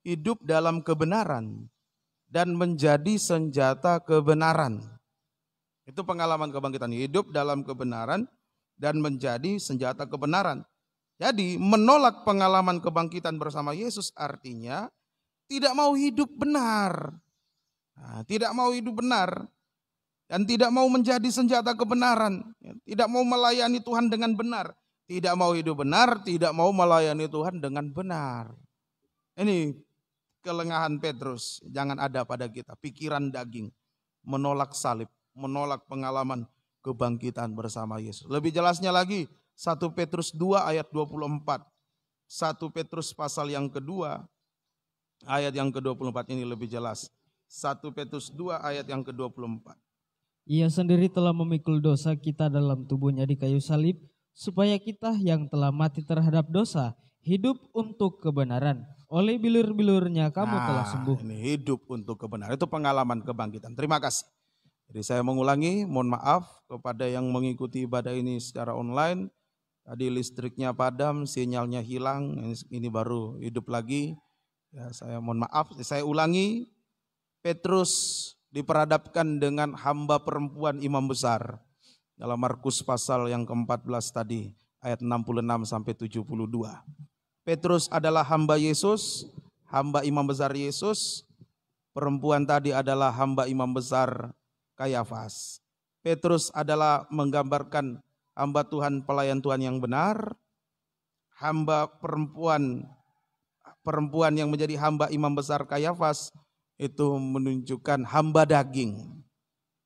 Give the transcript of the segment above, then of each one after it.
hidup dalam kebenaran dan menjadi senjata kebenaran. Itu pengalaman kebangkitan, hidup dalam kebenaran dan menjadi senjata kebenaran. Jadi menolak pengalaman kebangkitan bersama Yesus artinya tidak mau hidup benar. Tidak mau hidup benar dan tidak mau menjadi senjata kebenaran. Tidak mau melayani Tuhan dengan benar. Tidak mau hidup benar, tidak mau melayani Tuhan dengan benar. Ini kelengahan Petrus, jangan ada pada kita. Pikiran daging, menolak salib, menolak pengalaman kebangkitan bersama Yesus. Lebih jelasnya lagi, 1 Petrus 2 ayat 24. 1 Petrus pasal yang kedua, ayat yang ke-24 ini lebih jelas. 1 Petrus 2 ayat yang ke-24. Ia sendiri telah memikul dosa kita dalam tubuhnya di kayu salib, supaya kita yang telah mati terhadap dosa, hidup untuk kebenaran. Oleh bilur-bilurnya kamu telah sembuh. Ini hidup untuk kebenaran, itu pengalaman kebangkitan. Terima kasih. Jadi saya mengulangi, mohon maaf kepada yang mengikuti ibadah ini secara online. Tadi listriknya padam, sinyalnya hilang, ini baru hidup lagi. Ya, saya mohon maaf, saya ulangi. Petrus diperhadapkan dengan hamba perempuan imam besar. Dalam Markus pasal yang ke-14 tadi, ayat 66 sampai 72. Petrus adalah hamba Yesus, hamba imam besar Yesus. Perempuan tadi adalah hamba imam besar Kayafas. Petrus adalah menggambarkan hamba Tuhan, pelayan Tuhan yang benar. Hamba perempuan yang menjadi hamba imam besar Kayafas itu menunjukkan hamba daging.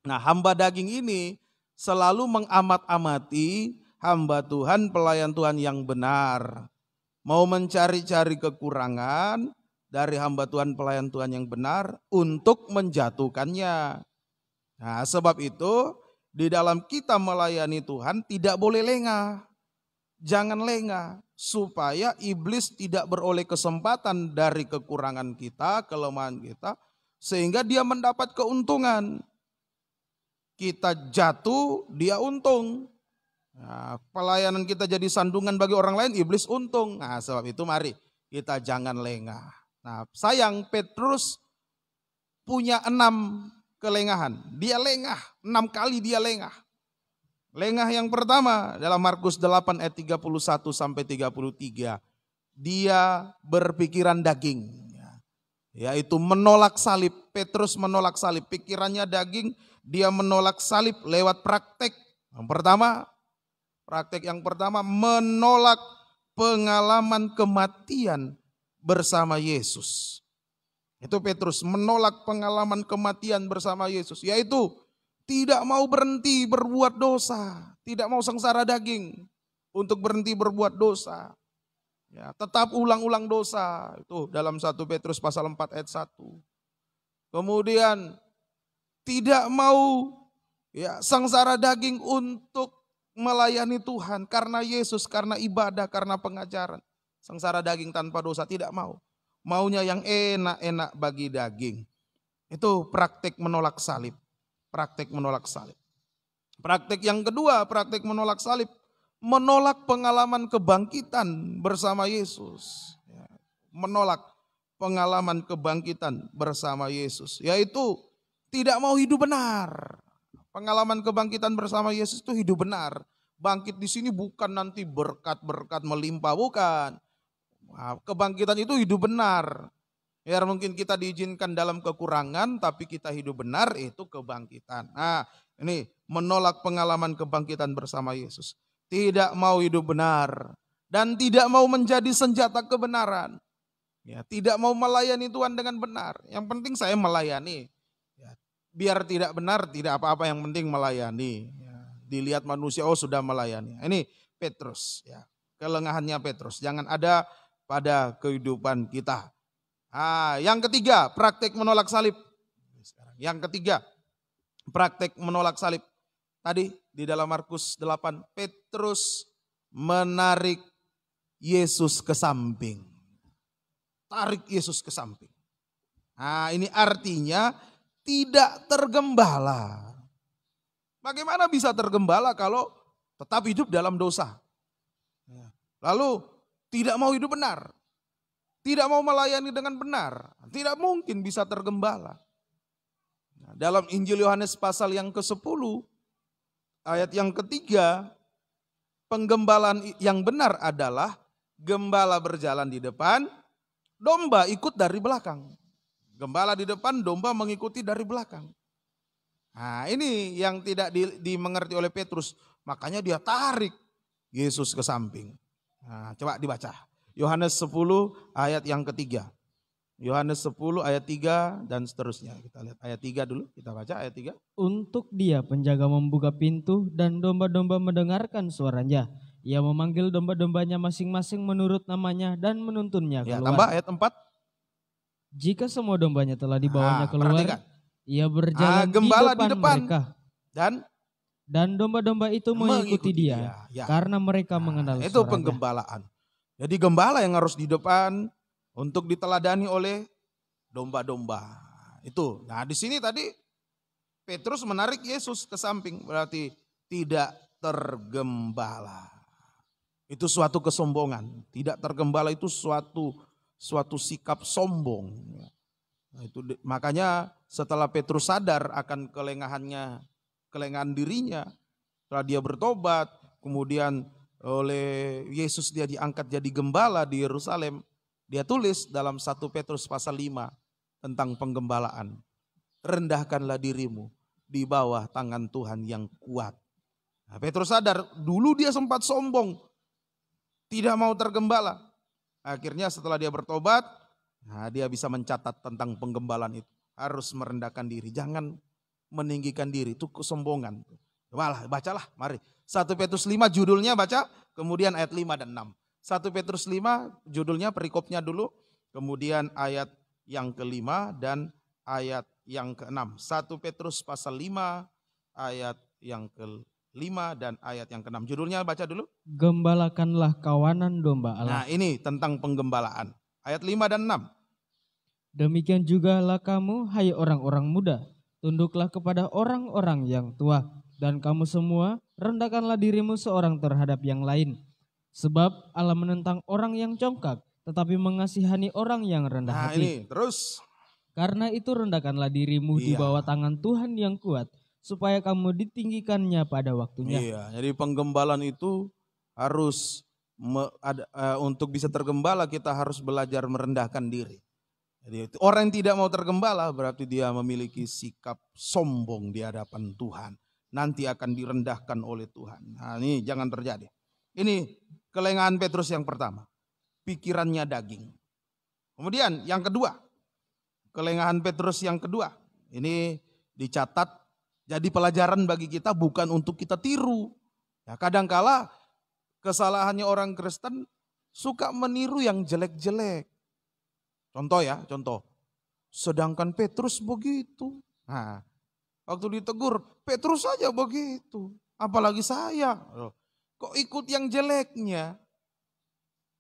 Nah, hamba daging ini selalu mengamat-amati hamba Tuhan, pelayan Tuhan yang benar. Mau mencari-cari kekurangan dari hamba Tuhan, pelayan Tuhan yang benar untuk menjatuhkannya. Nah, sebab itu di dalam kita melayani Tuhan tidak boleh lengah. Jangan lengah supaya iblis tidak beroleh kesempatan dari kekurangan kita, kelemahan kita, sehingga dia mendapat keuntungan. Kita jatuh, dia untung. Nah, pelayanan kita jadi sandungan bagi orang lain, iblis untung. Nah, sebab itu mari kita jangan lengah. Nah, sayang Petrus punya 6 kelengahan. Dia lengah, 6 kali dia lengah. Lengah yang pertama dalam Markus 8 ayat 31 sampai 33. Dia berpikiran daging. Yaitu menolak salib. Petrus menolak salib. Pikirannya daging, dia menolak salib lewat praktek. Praktek yang pertama menolak pengalaman kematian bersama Yesus. Itu Petrus menolak pengalaman kematian bersama Yesus, yaitu tidak mau berhenti berbuat dosa, tidak mau sengsara daging untuk berhenti berbuat dosa. Ya, tetap ulang-ulang dosa, itu dalam 1 Petrus pasal 4 ayat 1. Kemudian tidak mau sengsara daging untuk melayani Tuhan karena Yesus, karena ibadah, karena pengajaran. Sengsara daging tanpa dosa tidak mau. Maunya yang enak-enak bagi daging. Itu praktik menolak salib. Praktik menolak salib. Praktik yang kedua, praktik menolak salib. Menolak pengalaman kebangkitan bersama Yesus. Menolak pengalaman kebangkitan bersama Yesus. Yaitu tidak mau hidup benar. Pengalaman kebangkitan bersama Yesus itu hidup benar. Bangkit di sini bukan nanti berkat-berkat melimpah, bukan. Nah, kebangkitan itu hidup benar. Ya, mungkin kita diizinkan dalam kekurangan, tapi kita hidup benar, itu kebangkitan. Nah, ini menolak pengalaman kebangkitan bersama Yesus. Tidak mau hidup benar dan tidak mau menjadi senjata kebenaran. Ya, tidak mau melayani Tuhan dengan benar. Yang penting saya melayani. Ya, biar tidak benar, tidak apa-apa, yang penting melayani. Ya, dilihat manusia, oh sudah melayani. Ini Petrus, ya, kelengahannya Petrus. Jangan ada pada kehidupan kita. Yang ketiga, praktek menolak salib. Yang ketiga, praktek menolak salib. Tadi di dalam Markus 8, Petrus menarik Yesus ke samping. Tarik Yesus ke samping. Ini artinya tidak tergembala. Bagaimana bisa tergembala kalau tetap hidup dalam dosa? Lalu tidak mau hidup benar. tidak mau melayani dengan benar, tidak mungkin bisa tergembala. Nah, dalam Injil Yohanes pasal yang ke-10, ayat yang ketiga, penggembalaan yang benar adalah gembala berjalan di depan, domba ikut dari belakang. Gembala di depan, domba mengikuti dari belakang. Nah, ini yang tidak dimengerti oleh Petrus. Makanya dia tarik Yesus ke samping. Nah, coba dibaca. Yohanes 10 ayat yang ketiga. Yohanes 10 ayat 3 dan seterusnya. Kita lihat ayat 3 dulu. Kita baca ayat 3. Untuk dia penjaga membuka pintu dan domba-domba mendengarkan suaranya. Ia memanggil domba-dombanya masing-masing menurut namanya dan menuntunnya Ya, keluar. tambah ayat 4. Jika semua dombanya telah dibawanya keluar, perhatikan. ia berjalan Gembala di depan mereka. Dan domba-domba itu mengikuti dia, ya. Karena mereka mengenal itu suaranya. penggembalaan. Jadi gembala yang harus di depan untuk diteladani oleh domba-domba. Itu. Nah, di sini tadi Petrus menarik Yesus ke samping, berarti tidak tergembala. Itu suatu kesombongan. Tidak tergembala itu suatu sikap sombong. Nah, itu makanya setelah Petrus sadar akan kelengahan dirinya, setelah dia bertobat, kemudian oleh Yesus dia diangkat jadi gembala di Yerusalem, dia tulis dalam 1 Petrus pasal 5 tentang penggembalaan. Rendahkanlah dirimu di bawah tangan Tuhan yang kuat. Nah, Petrus sadar, dulu dia sempat sombong, tidak mau tergembala. Akhirnya setelah dia bertobat, dia bisa mencatat tentang penggembalaan itu. Harus merendahkan diri, jangan meninggikan diri, itu kesombongan. Bacalah, mari. 1 Petrus 5 judulnya baca, kemudian ayat 5 dan 6. 1 Petrus 5 judulnya, perikopnya dulu, kemudian ayat yang ke-5 dan ayat yang ke-6. 1 Petrus pasal 5 ayat yang ke-5 dan ayat yang ke-6. Judulnya baca dulu. Gembalakanlah kawanan domba Allah. Nah, ini tentang penggembalaan. Ayat 5 dan 6. Demikian jugalah kamu, hai orang-orang muda, tunduklah kepada orang-orang yang tua, dan kamu semua rendahkanlah dirimu seorang terhadap yang lain. Sebab Allah menentang orang yang congkak, tetapi mengasihani orang yang rendah hati. Ini terus. Karena itu rendahkanlah dirimu di bawah tangan Tuhan yang kuat, supaya kamu ditinggikannya pada waktunya. Iya, jadi penggembalaan itu harus untuk bisa tergembala kita harus belajar merendahkan diri. Jadi orang yang tidak mau tergembala berarti dia memiliki sikap sombong di hadapan Tuhan. Nanti akan direndahkan oleh Tuhan. Nah, ini jangan terjadi. Ini kelengahan Petrus yang pertama. Pikirannya daging. Kemudian yang kedua. Kelengahan Petrus yang kedua. Ini dicatat jadi pelajaran bagi kita, bukan untuk kita tiru. Ya, kadangkala kesalahannya orang Kristen suka meniru yang jelek-jelek. Contoh. Sedangkan Petrus begitu. Nah, waktu ditegur, Petrus saja begitu. Apalagi saya. Kok ikut yang jeleknya?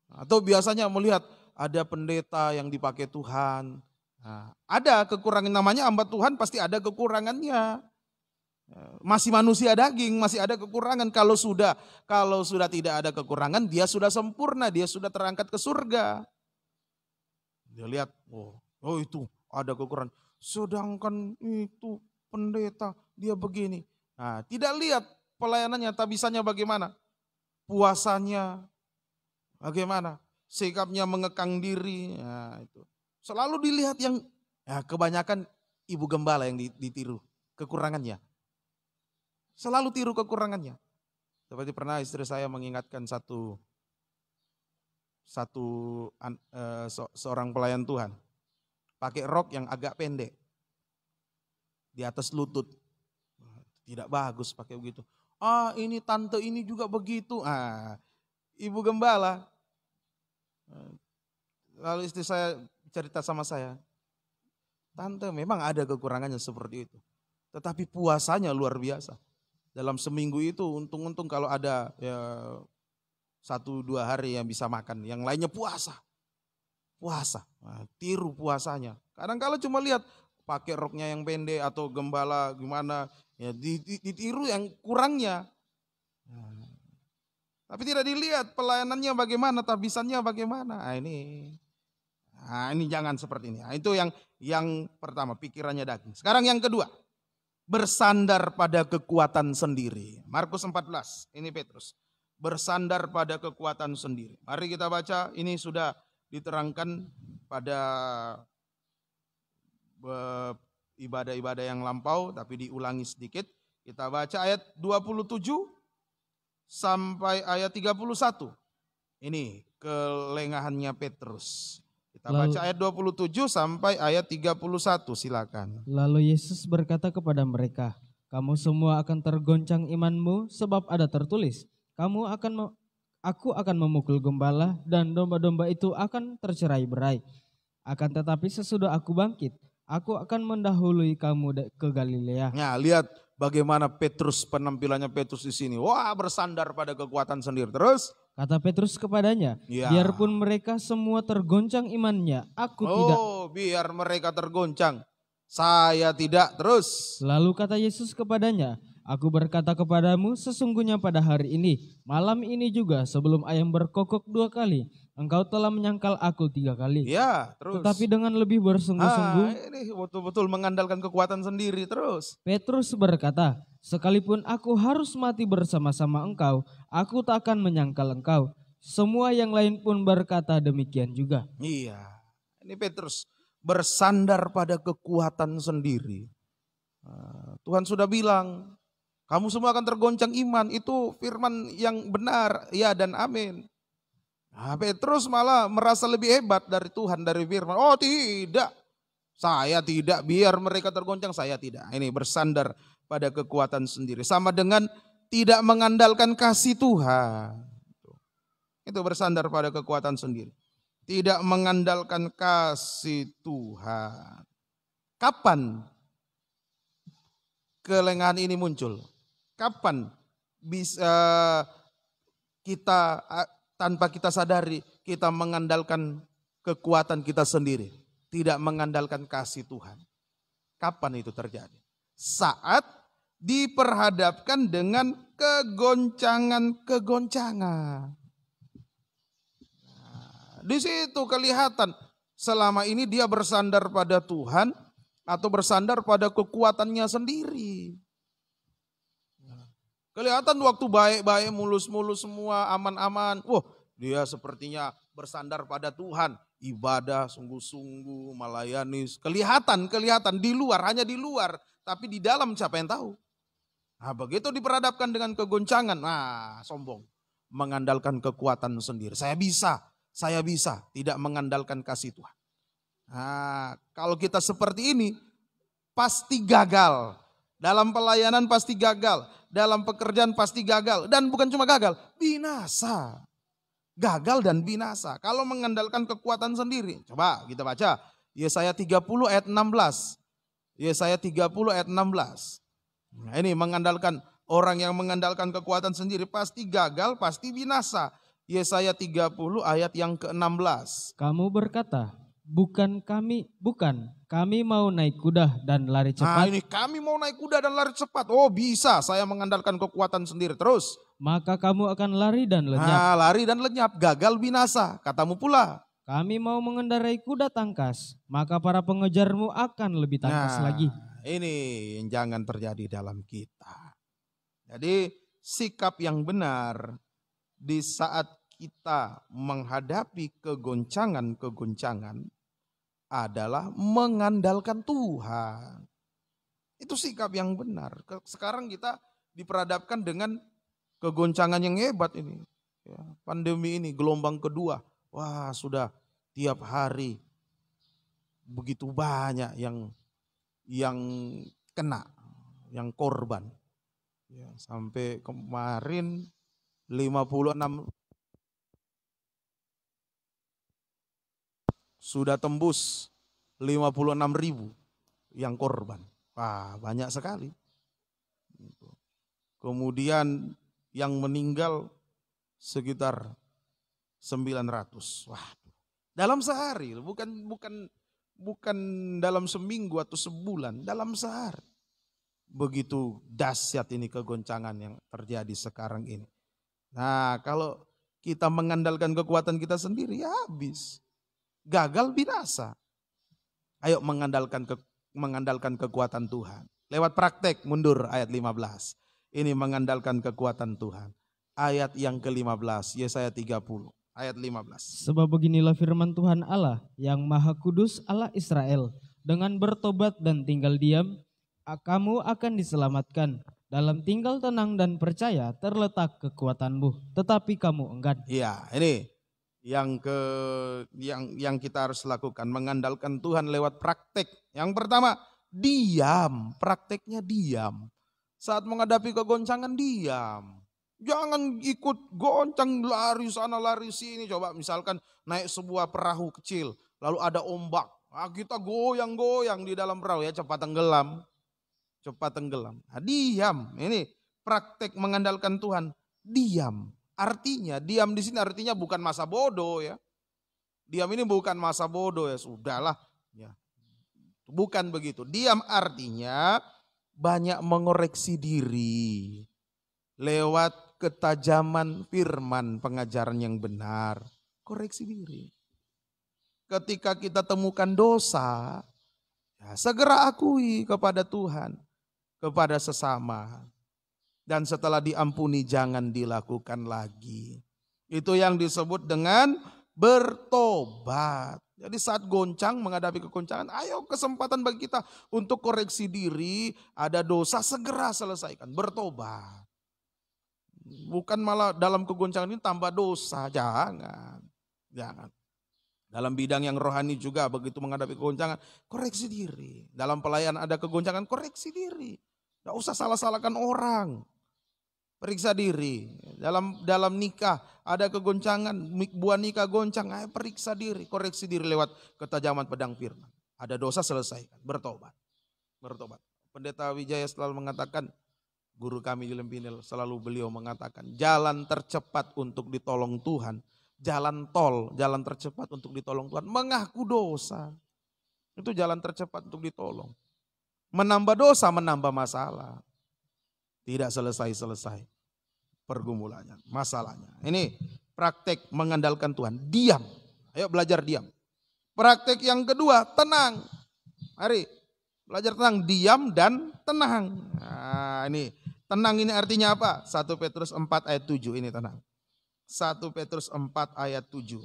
Atau biasanya melihat ada pendeta yang dipakai Tuhan. Nah, ada kekurangan, namanya hamba Tuhan pasti ada kekurangannya. Masih manusia daging, masih ada kekurangan. Kalau sudah tidak ada kekurangan, dia sudah sempurna, dia sudah terangkat ke surga. Dia lihat, oh itu ada kekurangan. Sedangkan itu pendeta, dia begini. Nah, tidak lihat pelayanannya, tabisannya bagaimana. Puasanya bagaimana. Sikapnya mengekang diri. Nah, itu. Selalu dilihat yang, kebanyakan ibu gembala yang ditiru kekurangannya. Selalu tiru kekurangannya. Seperti pernah istri saya mengingatkan seorang pelayan Tuhan. Pakai rok yang agak pendek. Di atas lutut. Tidak bagus pakai begitu. Ini tante ini juga begitu. Ibu gembala. Lalu istri saya cerita sama saya. Tante memang ada kekurangannya seperti itu. Tetapi puasanya luar biasa. Dalam seminggu itu untung-untung kalau ada 1-2 hari yang bisa makan. Yang lainnya puasa. Nah, tiru puasanya. Kadang-kala cuma lihat pakai roknya yang pendek atau gembala gimana. Ya, ditiru yang kurangnya. Nah, tapi tidak dilihat pelayanannya bagaimana, tabisannya bagaimana. Nah, ini Nah, ini jangan seperti ini. Nah, itu yang pertama, pikirannya daging. Sekarang yang kedua, bersandar pada kekuatan sendiri. Markus 14, ini Petrus. Bersandar pada kekuatan sendiri. Mari kita baca, ini sudah diterangkan pada ibadah-ibadah yang lampau, tapi diulangi sedikit. Kita baca ayat 27 sampai ayat 31. Ini kelengahannya Petrus. Kita baca ayat 27 sampai ayat 31, silakan. Lalu Yesus berkata kepada mereka, kamu semua akan tergoncang imanmu, sebab ada tertulis, aku akan memukul gembala dan domba-domba itu akan tercerai-berai. Akan tetapi sesudah aku bangkit, aku akan mendahului kamu ke Galilea. Nah, lihat bagaimana Petrus, penampilannya Petrus di sini. Wah, bersandar pada kekuatan sendiri. Terus kata Petrus kepadanya, biarpun mereka semua tergoncang imannya, aku tidak. Oh, biar mereka tergoncang, saya tidak. Terus. Lalu kata Yesus kepadanya, aku berkata kepadamu, sesungguhnya pada hari ini, malam ini juga sebelum ayam berkokok 2 kali, engkau telah menyangkal aku 3 kali. Ya, terus. Tetapi dengan lebih bersungguh-sungguh. Ini betul-betul mengandalkan kekuatan sendiri. Terus. Petrus berkata, sekalipun aku harus mati bersama-sama engkau, aku tak akan menyangkal engkau. Semua yang lain pun berkata demikian juga. Iya, ini Petrus bersandar pada kekuatan sendiri. Tuhan sudah bilang, kamu semua akan tergoncang iman. Itu firman yang benar, ya dan amin. Nah, Petrus malah merasa lebih hebat dari Tuhan, dari firman. Oh tidak, saya tidak, biar mereka tergoncang, saya tidak. Ini bersandar pada kekuatan sendiri. Sama dengan tidak mengandalkan kasih Tuhan. Itu bersandar pada kekuatan sendiri. Tidak mengandalkan kasih Tuhan. Kapan kelengahan ini muncul? Kapan bisa kita tanpa kita sadari kita mengandalkan kekuatan kita sendiri, tidak mengandalkan kasih Tuhan? Kapan itu terjadi? Saat diperhadapkan dengan kegoncangan-kegoncangan. Nah, di situ kelihatan selama ini dia bersandar pada Tuhan atau bersandar pada kekuatannya sendiri. Kelihatan waktu baik-baik, mulus-mulus semua, aman-aman. Wah, dia sepertinya bersandar pada Tuhan. Ibadah sungguh-sungguh, melayani. Kelihatan di luar, hanya di luar. Tapi di dalam siapa yang tahu? Nah, begitu diperhadapkan dengan kegoncangan, nah sombong. Mengandalkan kekuatan sendiri. Saya bisa. Tidak mengandalkan kasih Tuhan. Nah, kalau kita seperti ini, pasti gagal. Dalam pelayanan pasti gagal. Dalam pekerjaan pasti gagal. Dan bukan cuma gagal, binasa. Gagal dan binasa. Kalau mengandalkan kekuatan sendiri. Coba kita baca. Yesaya 30 ayat 16. Yesaya 30 ayat 16. Nah, ini orang yang mengandalkan kekuatan sendiri pasti gagal, pasti binasa. Yesaya 30 ayat yang ke-16. Kamu berkata, kami mau naik kuda dan lari cepat. Nah, ini kami mau naik kuda dan lari cepat. Oh, bisa, saya mengandalkan kekuatan sendiri. Terus. Maka kamu akan lari dan lenyap. Nah, lari dan lenyap, gagal binasa. Katamu pula. Kami mau mengendarai kuda tangkas, maka para pengejarmu akan lebih tangkas lagi. Ini yang jangan terjadi dalam kita. Jadi sikap yang benar di saat kita menghadapi kegoncangan-kegoncangan adalah mengandalkan Tuhan. Itu sikap yang benar. Sekarang kita diperhadapkan dengan kegoncangan yang hebat ini. Ya, pandemi ini gelombang kedua. Wah, sudah tiap hari begitu banyak yang kena, yang korban. Ya, sampai kemarin 56 sudah tembus 56.000 yang korban. Wah, banyak sekali. Kemudian yang meninggal sekitar 900. Wah, dalam sehari, bukan dalam seminggu atau sebulan, dalam sehari. Begitu dahsyat ini kegoncangan yang terjadi sekarang ini. Nah, kalau kita mengandalkan kekuatan kita sendiri, ya habis. gagal binasa. Ayo mengandalkan kekuatan Tuhan. Lewat praktek mundur ayat 15. Ini mengandalkan kekuatan Tuhan. Ayat yang ke-15, Yesaya 30, ayat 15. Sebab beginilah firman Tuhan Allah yang Maha Kudus, Allah Israel. Dengan bertobat dan tinggal diam, kamu akan diselamatkan. Dalam tinggal tenang dan percaya terletak kekuatanmu, tetapi kamu enggan. Ya, ini yang kita harus lakukan, mengandalkan Tuhan lewat praktek. Yang pertama, diam, prakteknya diam. Saat menghadapi kegoncangan diam. Jangan ikut goncang, lari sana lari sini. Coba misalkan naik sebuah perahu kecil, lalu ada ombak. Kita goyang-goyang di dalam perahu, ya cepat tenggelam. Cepat tenggelam. Nah, diam. Ini praktek mengandalkan Tuhan. Diam. Artinya, diam di sini artinya bukan masa bodoh ya. Diam ini bukan masa bodoh ya, sudahlah. Ya. Bukan begitu. Diam artinya banyak mengoreksi diri. Lewat ketajaman firman pengajaran yang benar. Koreksi diri. Ketika kita temukan dosa, ya, segera akui kepada Tuhan, kepada sesama. Dan setelah diampuni jangan dilakukan lagi. Itu yang disebut dengan bertobat. Jadi saat goncang menghadapi kegoncangan, ayo kesempatan bagi kita untuk koreksi diri, ada dosa segera selesaikan, bertobat. Bukan malah dalam kegoncangan ini tambah dosa, jangan. Dalam bidang yang rohani juga begitu menghadapi kegoncangan, koreksi diri. Dalam pelayanan ada kegoncangan, koreksi diri. Gak usah salah-salahkan orang. Periksa diri. Dalam nikah ada kegoncangan, buah nikah goncang, ayo periksa diri, koreksi diri lewat ketajaman pedang firman. Ada dosa selesaikan, bertobat. Pendeta Wijaya selalu mengatakan, guru kami di Lempinel selalu beliau mengatakan, jalan tercepat untuk ditolong Tuhan, jalan tercepat untuk ditolong Tuhan, mengaku dosa. Itu jalan tercepat untuk ditolong. Menambah dosa, menambah masalah. Tidak selesai-selesai pergumulannya, masalahnya. Ini praktek mengandalkan Tuhan. Diam. Ayo belajar diam. Praktek yang kedua, tenang. Mari belajar tenang, diam dan tenang. Nah, ini tenang ini artinya apa? 1 Petrus 4 ayat 7 ini tenang. 1 Petrus 4 ayat 7.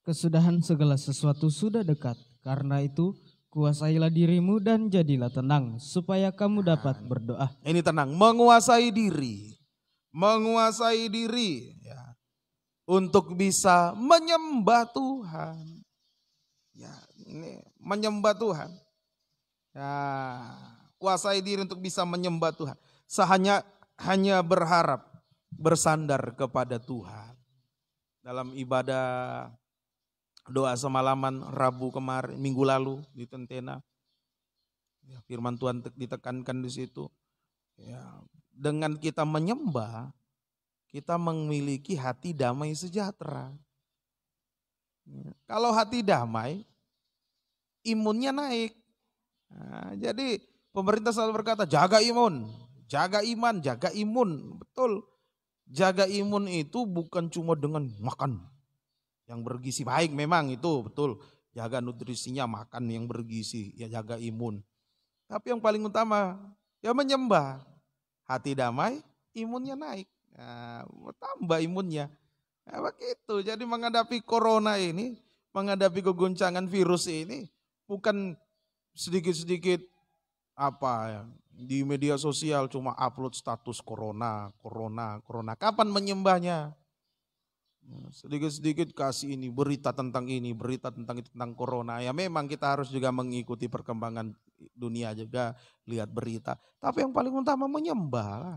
Kesudahan segala sesuatu sudah dekat. Karena itu kuasailah dirimu dan jadilah tenang, supaya kamu dapat berdoa. Ini tenang, menguasai diri ya, untuk bisa menyembah Tuhan. Ya, ini menyembah Tuhan. Ya, kuasai diri untuk bisa menyembah Tuhan. Hanya berharap, bersandar kepada Tuhan. Dalam ibadah doa semalaman Rabu kemarin, minggu lalu di Tentena, ya, firman Tuhan ditekankan di situ. Ya, dengan kita menyembah, kita memiliki hati damai sejahtera. Ya, kalau hati damai, imunnya naik. Nah, jadi pemerintah selalu berkata jaga imun, jaga iman, jaga imun. Betul, jaga imun itu bukan cuma dengan makan yang bergizi, baik memang itu betul, jaga nutrisinya, makan yang bergizi, ya jaga imun. Tapi yang paling utama ya menyembah, hati damai, imunnya naik, nah, tambah imunnya. Nah, begitu. Jadi menghadapi corona ini, menghadapi kegoncangan virus ini, bukan sedikit-sedikit apa ya, di media sosial cuma upload status corona. Kapan menyembahnya? Sedikit-sedikit kasih ini, berita tentang ini, berita tentang itu, tentang corona. Ya memang kita harus juga mengikuti perkembangan dunia juga, lihat berita. Tapi yang paling utama menyembah.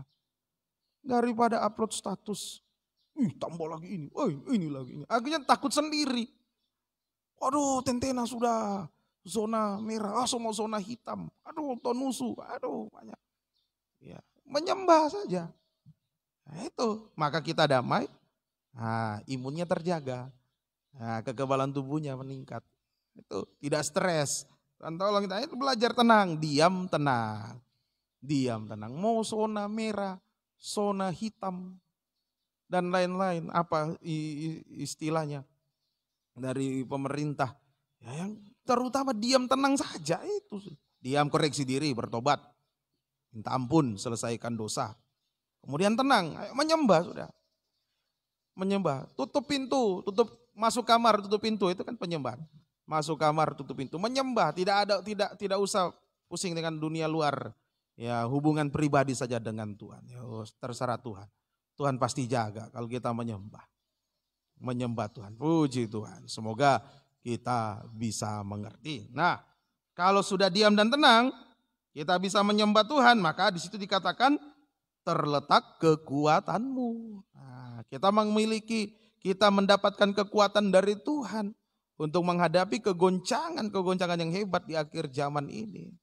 Daripada upload status, tambah lagi ini, ini lagi ini. Akhirnya takut sendiri. Aduh, Tentena sudah zona merah, semua zona hitam. Aduh, tonusu, banyak. Ya, menyembah saja. Nah, itu, maka kita damai. Nah, imunnya terjaga, nah, kekebalan tubuhnya meningkat, itu tidak stres. Dan tolong kita itu belajar tenang, diam tenang. Mau zona merah, zona hitam, dan lain-lain apa istilahnya. dari pemerintah. Ya, yang terutama diam tenang saja itu. Diam, koreksi diri, bertobat. Minta ampun, selesaikan dosa. Kemudian tenang, ayo menyembah sudah. Menyembah, tutup pintu, masuk kamar, tutup pintu, itu kan penyembahan. Masuk kamar, tutup pintu, menyembah, tidak usah pusing dengan dunia luar. Ya, hubungan pribadi saja dengan Tuhan. Ya, terserah Tuhan. Tuhan pasti jaga kalau kita menyembah. Menyembah Tuhan. Puji Tuhan. Semoga kita bisa mengerti. Nah, kalau sudah diam dan tenang, kita bisa menyembah Tuhan, maka di situ dikatakan terletak kekuatanmu. Nah, kita mendapatkan kekuatan dari Tuhan untuk menghadapi kegoncangan yang hebat di akhir zaman ini.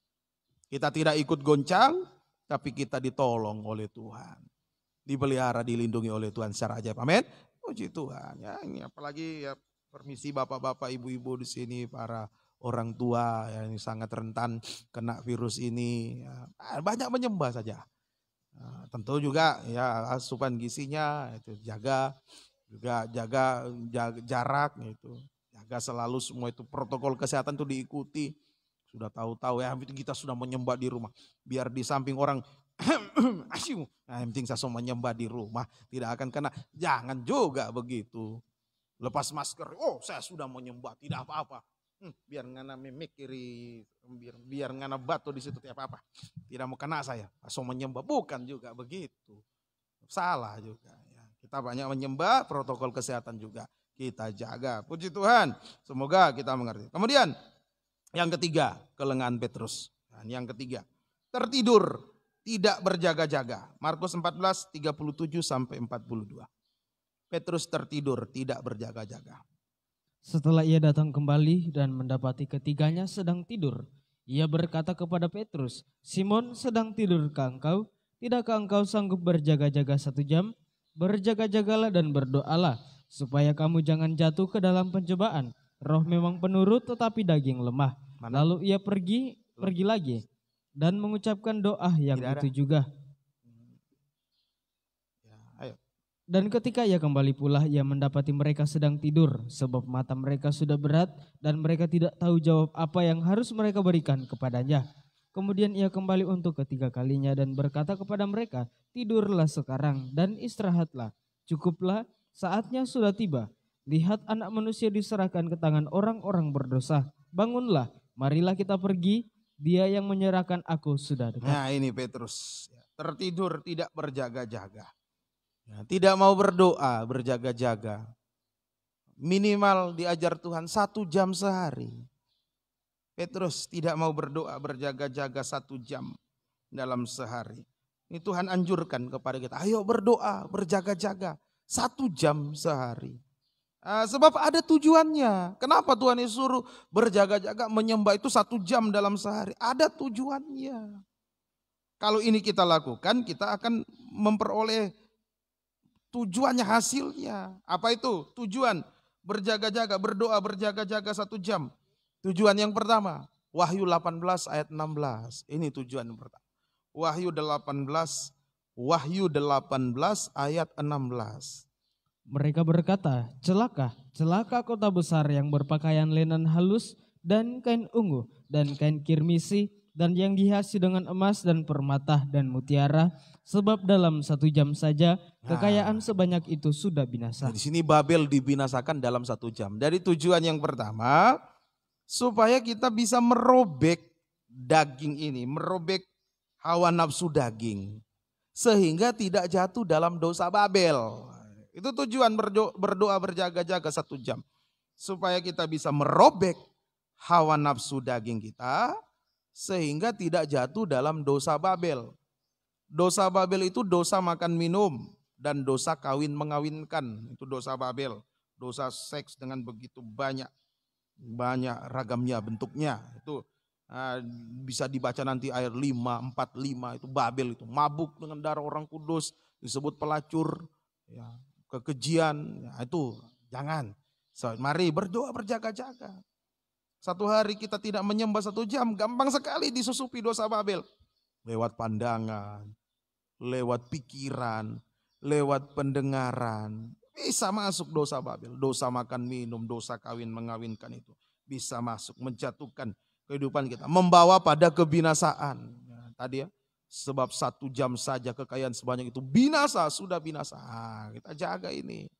Kita tidak ikut goncang, tapi kita ditolong oleh Tuhan. Dipelihara, dilindungi oleh Tuhan secara ajaib. Amin. Puji Tuhan. Ya, ini apalagi ya, permisi bapak-bapak, ibu-ibu di sini, para orang tua yang sangat rentan kena virus ini. Ya, banyak menyembah saja. Nah, tentu juga ya asupan gizinya itu jaga jarak itu. Jaga selalu semua itu protokol kesehatan itu diikuti. Sudah tahu-tahu ya kita sudah menyembah di rumah. Biar di samping orang nah, yang penting saya menyembah di rumah, tidak akan kena. Jangan juga begitu. Lepas masker, oh saya sudah menyembah, tidak apa-apa. Biar ngana memikiri, biar ngana batu di situ tidak apa-apa. Tidak mau kena saya, asal menyembah, bukan juga begitu. Salah juga. Ya. Kita banyak menyembah, protokol kesehatan juga kita jaga. Puji Tuhan, semoga kita mengerti. Kemudian yang ketiga, kelengahan Petrus. Dan yang ketiga, tertidur. Tidak berjaga-jaga. Markus 14, 37 sampai 42. Petrus tertidur, tidak berjaga-jaga. Setelah ia datang kembali dan mendapati ketiganya sedang tidur, ia berkata kepada Petrus, Simon, sedang tidurkah engkau? Tidakkah engkau sanggup berjaga-jaga 1 jam? Berjaga-jagalah dan berdoalah, supaya kamu jangan jatuh ke dalam pencobaan. Roh memang penurut tetapi daging lemah. Lalu ia pergi lagi. Dan mengucapkan doa yang itu juga. Dan ketika ia kembali pula, ia mendapati mereka sedang tidur, sebab mata mereka sudah berat dan mereka tidak tahu jawab apa yang harus mereka berikan kepadanya. Kemudian ia kembali untuk ketiga kalinya dan berkata kepada mereka, tidurlah sekarang dan istirahatlah. Cukuplah, saatnya sudah tiba. Lihat anak manusia diserahkan ke tangan orang-orang berdosa. Bangunlah, marilah kita pergi. Dia yang menyerahkan aku sudah dekat. Nah ini Petrus, tertidur tidak berjaga-jaga. Ya, tidak mau berdoa, berjaga-jaga. Minimal diajar Tuhan 1 jam sehari. Petrus tidak mau berdoa, berjaga-jaga 1 jam dalam sehari. Ini Tuhan anjurkan kepada kita, ayo berdoa, berjaga-jaga 1 jam sehari. Sebab ada tujuannya. Kenapa Tuhan Yesus suruh berjaga-jaga menyembah itu 1 jam dalam sehari? Ada tujuannya. Kalau ini kita lakukan, kita akan memperoleh tujuannya, hasilnya. Apa itu? Tujuan berjaga-jaga, berdoa berjaga-jaga 1 jam. Tujuan yang pertama, Wahyu 18 ayat 16. Ini tujuan yang pertama. Wahyu 18 ayat 16. Mereka berkata, celaka, celaka kota besar yang berpakaian lenan halus dan kain ungu dan kain kirmisi dan yang dihiasi dengan emas dan permata dan mutiara, sebab dalam 1 jam saja kekayaan sebanyak itu sudah binasa. Di sini Babel dibinasakan dalam 1 jam. Dari tujuan yang pertama, supaya kita bisa merobek daging ini, merobek hawa nafsu daging, sehingga tidak jatuh dalam dosa Babel. Itu tujuan berdoa berjaga-jaga 1 jam. Supaya kita bisa merobek hawa nafsu daging kita, sehingga tidak jatuh dalam dosa Babel. Dosa Babel itu dosa makan minum dan dosa kawin mengawinkan. Itu dosa Babel. Dosa seks dengan begitu banyak ragamnya, bentuknya. Itu bisa dibaca nanti ayat 5:45 itu Babel itu. Mabuk dengan darah orang kudus, disebut pelacur. Ya. Kekejian, ya itu jangan. Mari berdoa berjaga-jaga. 1 hari kita tidak menyembah 1 jam, gampang sekali disusupi dosa Babel. Lewat pandangan, lewat pikiran, lewat pendengaran, Bisa masuk dosa Babel, dosa makan minum, dosa kawin mengawinkan itu. Bisa masuk, menjatuhkan kehidupan kita, membawa pada kebinasaan. Tadi ya, sebab 1 jam saja kekayaan sebanyak itu binasa, sudah binasa. Kita jaga ini.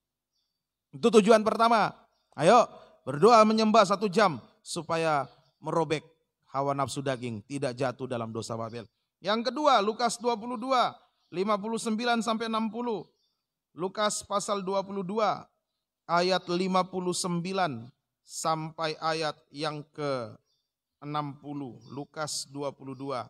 Itu tujuan pertama. Ayo berdoa menyembah 1 jam supaya merobek hawa nafsu daging, tidak jatuh dalam dosa Babel. Yang kedua, Lukas 22, 59 sampai 60. Lukas pasal 22 ayat 59 sampai ayat yang ke-60. Lukas 22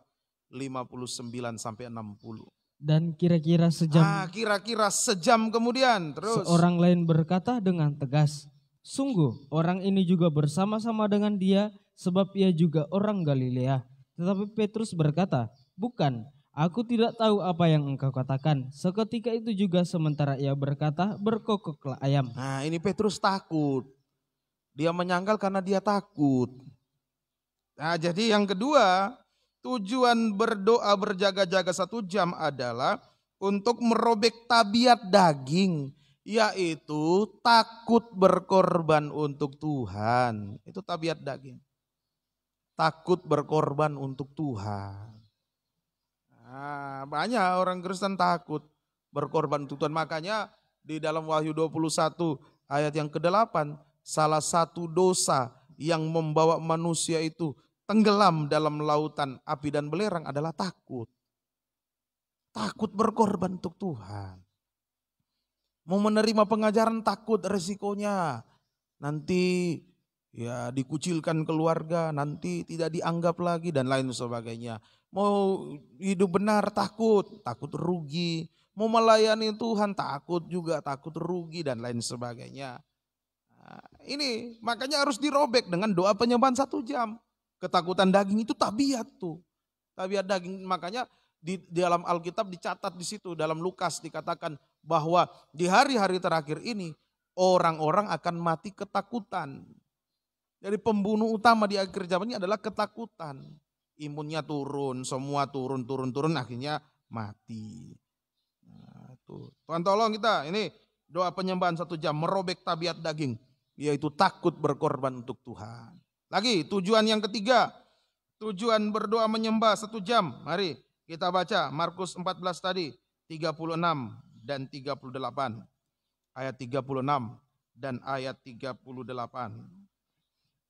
59 sampai 60. Dan kira-kira sejam Kira-kira sejam kemudian terus seorang lain berkata dengan tegas, "Sungguh orang ini juga bersama-sama dengan dia, sebab ia juga orang Galilea." Tetapi Petrus berkata, "Bukan, aku tidak tahu apa yang engkau katakan." Seketika itu juga sementara ia berkata, berkokoklah ayam. Ini Petrus takut. Dia menyangkal karena dia takut. Jadi yang kedua, tujuan berdoa berjaga-jaga 1 jam adalah untuk merobek tabiat daging, yaitu takut berkorban untuk Tuhan. Itu tabiat daging. Takut berkorban untuk Tuhan. Banyak orang Kristen takut berkorban untuk Tuhan. Makanya di dalam Wahyu 21 ayat yang ke-8, salah satu dosa yang membawa manusia itu tenggelam dalam lautan api dan belerang adalah takut. Takut berkorban untuk Tuhan. Mau menerima pengajaran takut resikonya. Nanti ya dikucilkan keluarga, nanti tidak dianggap lagi dan lain sebagainya. Mau hidup benar takut rugi. Mau melayani Tuhan takut juga, takut rugi dan lain sebagainya. Ini makanya harus dirobek dengan doa penyembahan 1 jam. Ketakutan daging itu tabiat tuh. Tabiat daging, makanya di dalam Alkitab dicatat di situ, dalam Lukas dikatakan bahwa di hari-hari terakhir ini orang-orang akan mati ketakutan. Jadi pembunuh utama di akhir zaman ini adalah ketakutan. Imunnya turun, semua turun, akhirnya mati. Tuhan tolong kita, ini doa penyembahan 1 jam, merobek tabiat daging, yaitu takut berkorban untuk Tuhan. Lagi tujuan yang ketiga, tujuan berdoa menyembah 1 jam. Mari kita baca Markus 14 tadi, 36 dan 38. Ayat 36 dan ayat 38.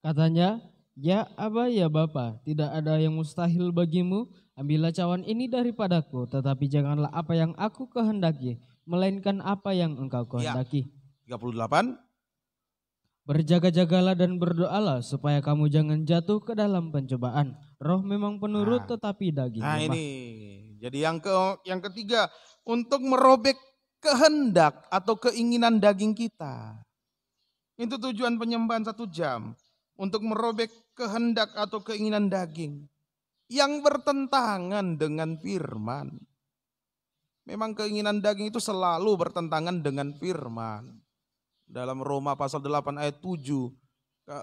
Katanya, "Ya Aba, ya Bapa, tidak ada yang mustahil bagimu. Ambillah cawan ini daripadaku, tetapi janganlah apa yang aku kehendaki, melainkan apa yang engkau kehendaki." 38. "Berjaga-jagalah dan berdoalah supaya kamu jangan jatuh ke dalam pencobaan. Roh memang penurut tetapi daging lemah." Ini jadi yang ketiga, untuk merobek kehendak atau keinginan daging kita. Itu tujuan penyembahan 1 jam. Untuk merobek kehendak atau keinginan daging yang bertentangan dengan firman. Memang keinginan daging itu selalu bertentangan dengan firman. Dalam Roma pasal 8 ayat 7,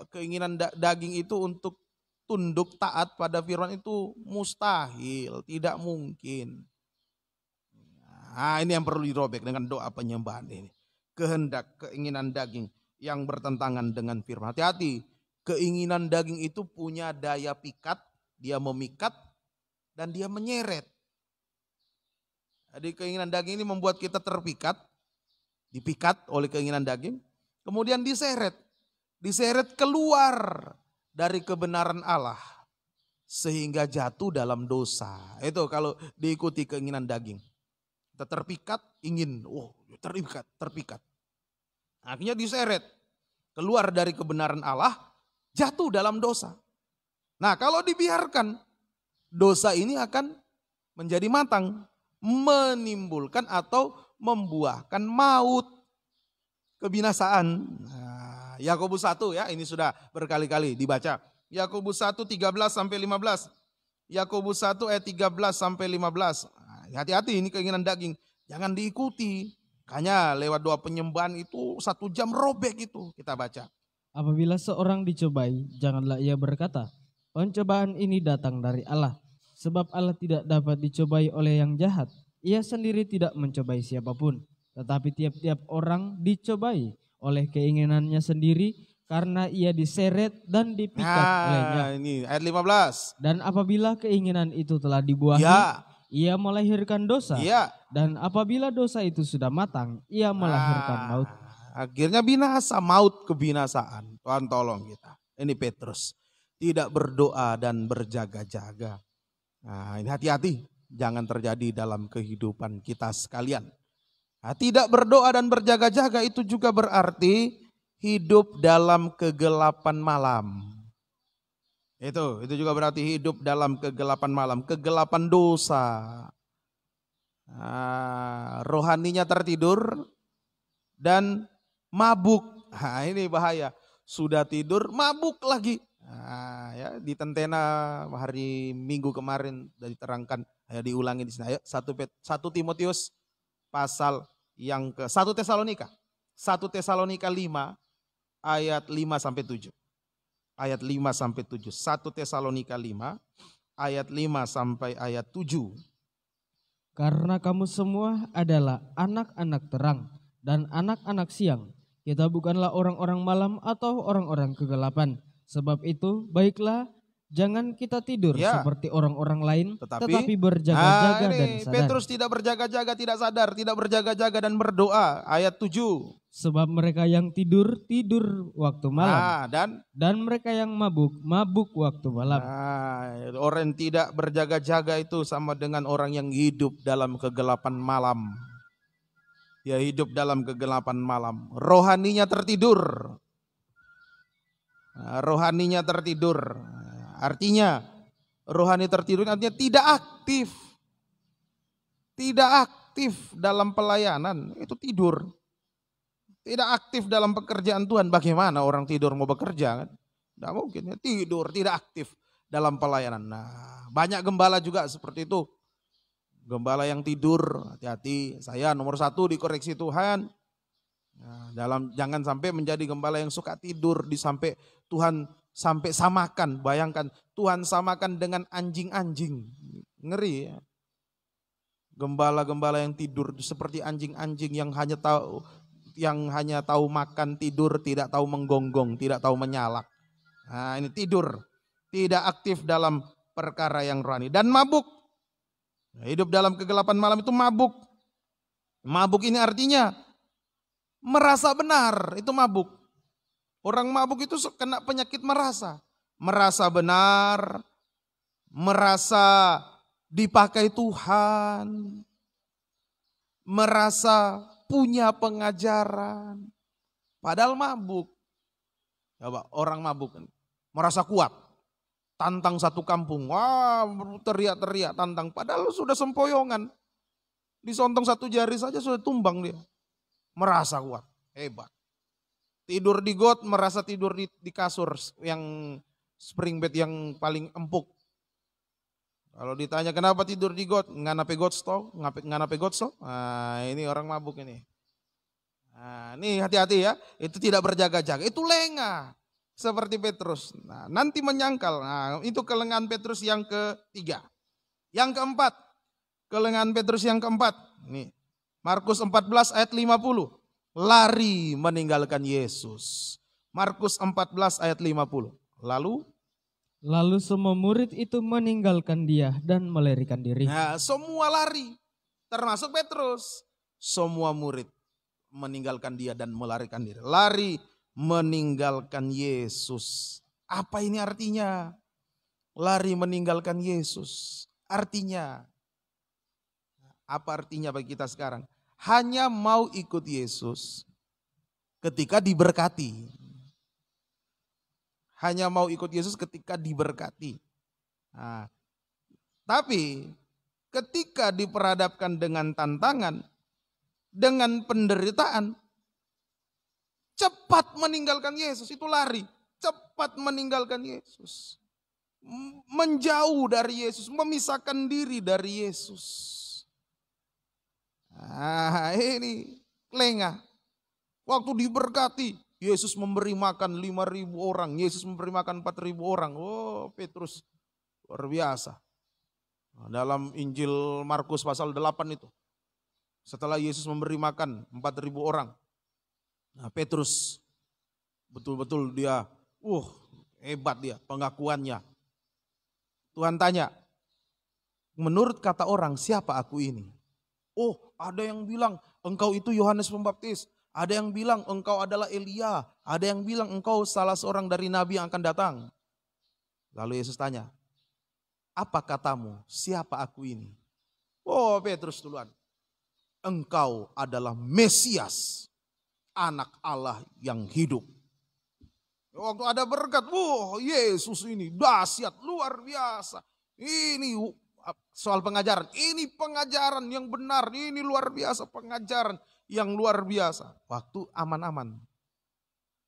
keinginan daging itu untuk tunduk taat pada firman itu mustahil, tidak mungkin. Ini yang perlu dirobek dengan doa penyembahan ini. Kehendak, keinginan daging yang bertentangan dengan firman. Hati-hati, keinginan daging itu punya daya pikat, dia memikat dan dia menyeret. Jadi keinginan daging ini membuat kita terpikat, dipikat oleh keinginan daging, kemudian diseret keluar dari kebenaran Allah sehingga jatuh dalam dosa. Itu kalau diikuti keinginan daging. Kita terpikat, terpikat. Akhirnya diseret keluar dari kebenaran Allah, jatuh dalam dosa. Nah, kalau dibiarkan, dosa ini akan menjadi matang, menimbulkan atau membuahkan maut, kebinasaan. Yakobus 1 ya, ini sudah berkali-kali dibaca. Yakobus 1 13 sampai 15. Yakobus 1 ayat 13 sampai 15. Hati-hati, ini keinginan daging, jangan diikuti. Makanya lewat doa penyembahan itu 1 jam robek itu kita baca. "Apabila seorang dicobai, janganlah ia berkata, pencobaan ini datang dari Allah. Sebab Allah tidak dapat dicobai oleh yang jahat. Ia sendiri tidak mencobai siapapun. Tetapi tiap-tiap orang dicobai oleh keinginannya sendiri karena ia diseret dan dipikat olehnya. Nah, ini ayat 15. Dan apabila keinginan itu telah dibuahi, Ya, ia melahirkan dosa. iya. Dan apabila dosa itu sudah matang, ia melahirkan maut. Akhirnya binasa, maut, kebinasaan. Tuhan tolong kita. Ini Petrus. Tidak berdoa dan berjaga-jaga. Nah, ini hati-hati. Jangan terjadi dalam kehidupan kita sekalian. Nah, tidak berdoa dan berjaga-jaga itu juga berarti hidup dalam kegelapan malam. Itu juga berarti hidup dalam kegelapan malam, kegelapan dosa. Rohaninya tertidur dan mabuk. Nah, ini bahaya. Sudah tidur, mabuk lagi. Nah, ya, di Tentena hari Minggu kemarin sudah diterangkan, diulangi di sini. Ayo, 1 Timotius pasal yang ke 1 Tesalonika. 1 Tesalonika 5 ayat 5 sampai 7. Ayat 5 sampai 7. 1 Tesalonika 5 ayat 5 sampai ayat 7. Karena kamu semua adalah anak-anak terang dan anak-anak siang. Kita bukanlah orang-orang malam atau orang-orang kegelapan. Sebab itu baiklah jangan kita tidur seperti orang-orang lain, tetapi berjaga-jaga dan sadar. Petrus tidak berjaga-jaga, tidak sadar, tidak berjaga-jaga dan berdoa. Ayat 7. Sebab mereka yang tidur, tidur waktu malam. Dan mereka yang mabuk, mabuk waktu malam. Orang yang tidak berjaga-jaga itu sama dengan orang yang hidup dalam kegelapan malam. Dia hidup dalam kegelapan malam. Rohaninya tertidur. Rohaninya tertidur. Artinya rohani tertidur artinya tidak aktif. Tidak aktif dalam pelayanan, itu tidur. Tidak aktif dalam pekerjaan Tuhan. Bagaimana orang tidur mau bekerja kan? Tidak mungkin, ya. Tidur, tidak aktif dalam pelayanan. Nah, banyak gembala juga seperti itu. Gembala yang tidur, hati-hati. Saya nomor 1 dikoreksi Tuhan. Nah, jangan sampai menjadi gembala yang suka tidur, sampai Tuhan sampai samakan. Bayangkan Tuhan samakan dengan anjing-anjing. Ngeri ya. Gembala-gembala yang tidur seperti anjing-anjing yang hanya tahu makan, tidur, tidak tahu menggonggong, tidak tahu menyalak. Nah, ini tidur, tidak aktif dalam perkara yang rohani dan mabuk. Hidup dalam kegelapan malam itu mabuk. Mabuk ini artinya merasa benar, itu mabuk. Orang mabuk itu kena penyakit merasa benar, merasa dipakai Tuhan, merasa punya pengajaran, padahal mabuk. Coba orang mabuk merasa kuat, tantang satu kampung, wah teriak-teriak tantang, padahal sudah sempoyongan, disontong 1 jari saja sudah tumbang dia. Merasa kuat, hebat. Tidur di got, merasa tidur di kasur yang spring bed yang paling empuk. Kalau ditanya kenapa tidur di got, nganape gotsto. Nah, ini orang mabuk ini. Nah, ini hati-hati ya, itu tidak berjaga-jaga, itu lengah seperti Petrus. Nah, nanti menyangkal. Nah, itu kelengahan Petrus yang ketiga. Yang keempat, kelengahan Petrus yang keempat. Nih, Markus 14 ayat 50. Lari meninggalkan Yesus. Markus 14 ayat 50. Lalu semua murid itu meninggalkan dia dan melarikan diri. Nah, semua lari, termasuk Petrus. Semua murid meninggalkan dia dan melarikan diri. Lari meninggalkan Yesus. Apa ini artinya? Lari meninggalkan Yesus. Artinya, apa artinya bagi kita sekarang? Hanya mau ikut Yesus ketika diberkati. Hanya mau ikut Yesus ketika diberkati. Nah, tapi ketika diperhadapkan dengan tantangan, dengan penderitaan, cepat meninggalkan Yesus, itu lari. Cepat meninggalkan Yesus. Menjauh dari Yesus, memisahkan diri dari Yesus. Nah, ini lengah. Waktu diberkati, Yesus memberi makan 5.000 orang, Yesus memberi makan 4.000 orang. Oh, Petrus luar biasa. Dalam Injil Markus pasal 8 itu. Setelah Yesus memberi makan 4.000 orang. Nah, Petrus betul-betul dia, hebat dia pengakuannya. Tuhan tanya, menurut kata orang siapa aku ini? Oh, ada yang bilang engkau itu Yohanes Pembaptis. Ada yang bilang engkau adalah Elia. Ada yang bilang engkau salah seorang dari nabi yang akan datang. Lalu Yesus tanya, apa katamu? Siapa aku ini? Oh, Petrus duluan. Engkau adalah Mesias, anak Allah yang hidup. Waktu ada berkat, Yesus ini dahsyat, luar biasa. Ini soal pengajaran, ini pengajaran yang benar, ini luar biasa, pengajaran yang luar biasa. Waktu aman-aman,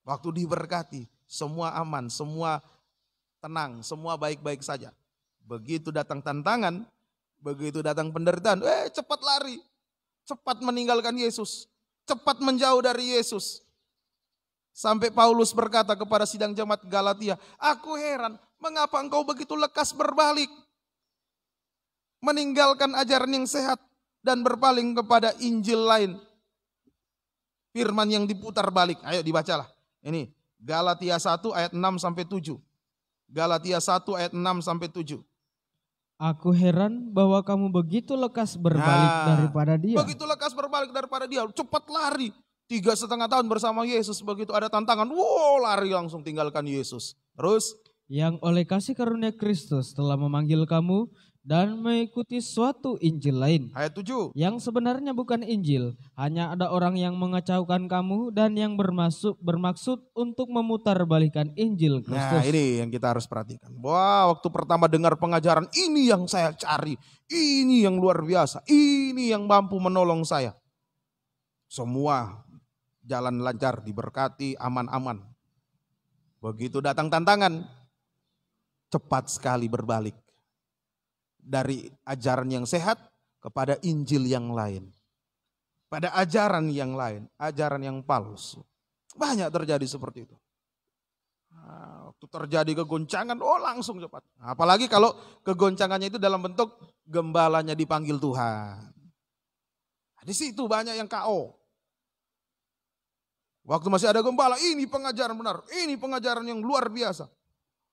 waktu diberkati, semua aman, semua tenang, semua baik-baik saja. Begitu datang tantangan, begitu datang penderitaan, cepat lari. Cepat meninggalkan Yesus. Cepat menjauh dari Yesus. Sampai Paulus berkata kepada sidang jemaat Galatia, aku heran mengapa engkau begitu lekas berbalik. Meninggalkan ajaran yang sehat dan berpaling kepada Injil lain. Firman yang diputar balik. Ayo dibacalah. Ini Galatia 1 ayat 6 sampai 7. Galatia 1 ayat 6 sampai 7. Aku heran bahwa kamu begitu lekas berbalik daripada dia. Begitu lekas berbalik daripada dia. Cepat lari. 3,5 tahun bersama Yesus. Begitu ada tantangan. Lari langsung tinggalkan Yesus. Terus. Yang oleh kasih karunia Kristus telah memanggil kamu dan mengikuti suatu Injil lain. Ayat 7. Yang sebenarnya bukan Injil. Hanya ada orang yang mengacaukan kamu dan yang bermaksud untuk memutarbalikkan Injil Kristus. Nah, ini yang kita harus perhatikan. Wah, waktu pertama dengar pengajaran, ini yang saya cari. Ini yang luar biasa. Ini yang mampu menolong saya. Semua jalan lancar, diberkati, aman-aman. Begitu datang tantangan, cepat sekali berbalik. Dari ajaran yang sehat kepada Injil yang lain. Pada ajaran yang lain, ajaran yang palsu. Banyak terjadi seperti itu. Waktu terjadi kegoncangan, langsung cepat. Apalagi kalau kegoncangannya itu dalam bentuk gembalanya dipanggil Tuhan. Di situ banyak yang KO. Waktu masih ada gembala, ini pengajaran benar, ini pengajaran yang luar biasa.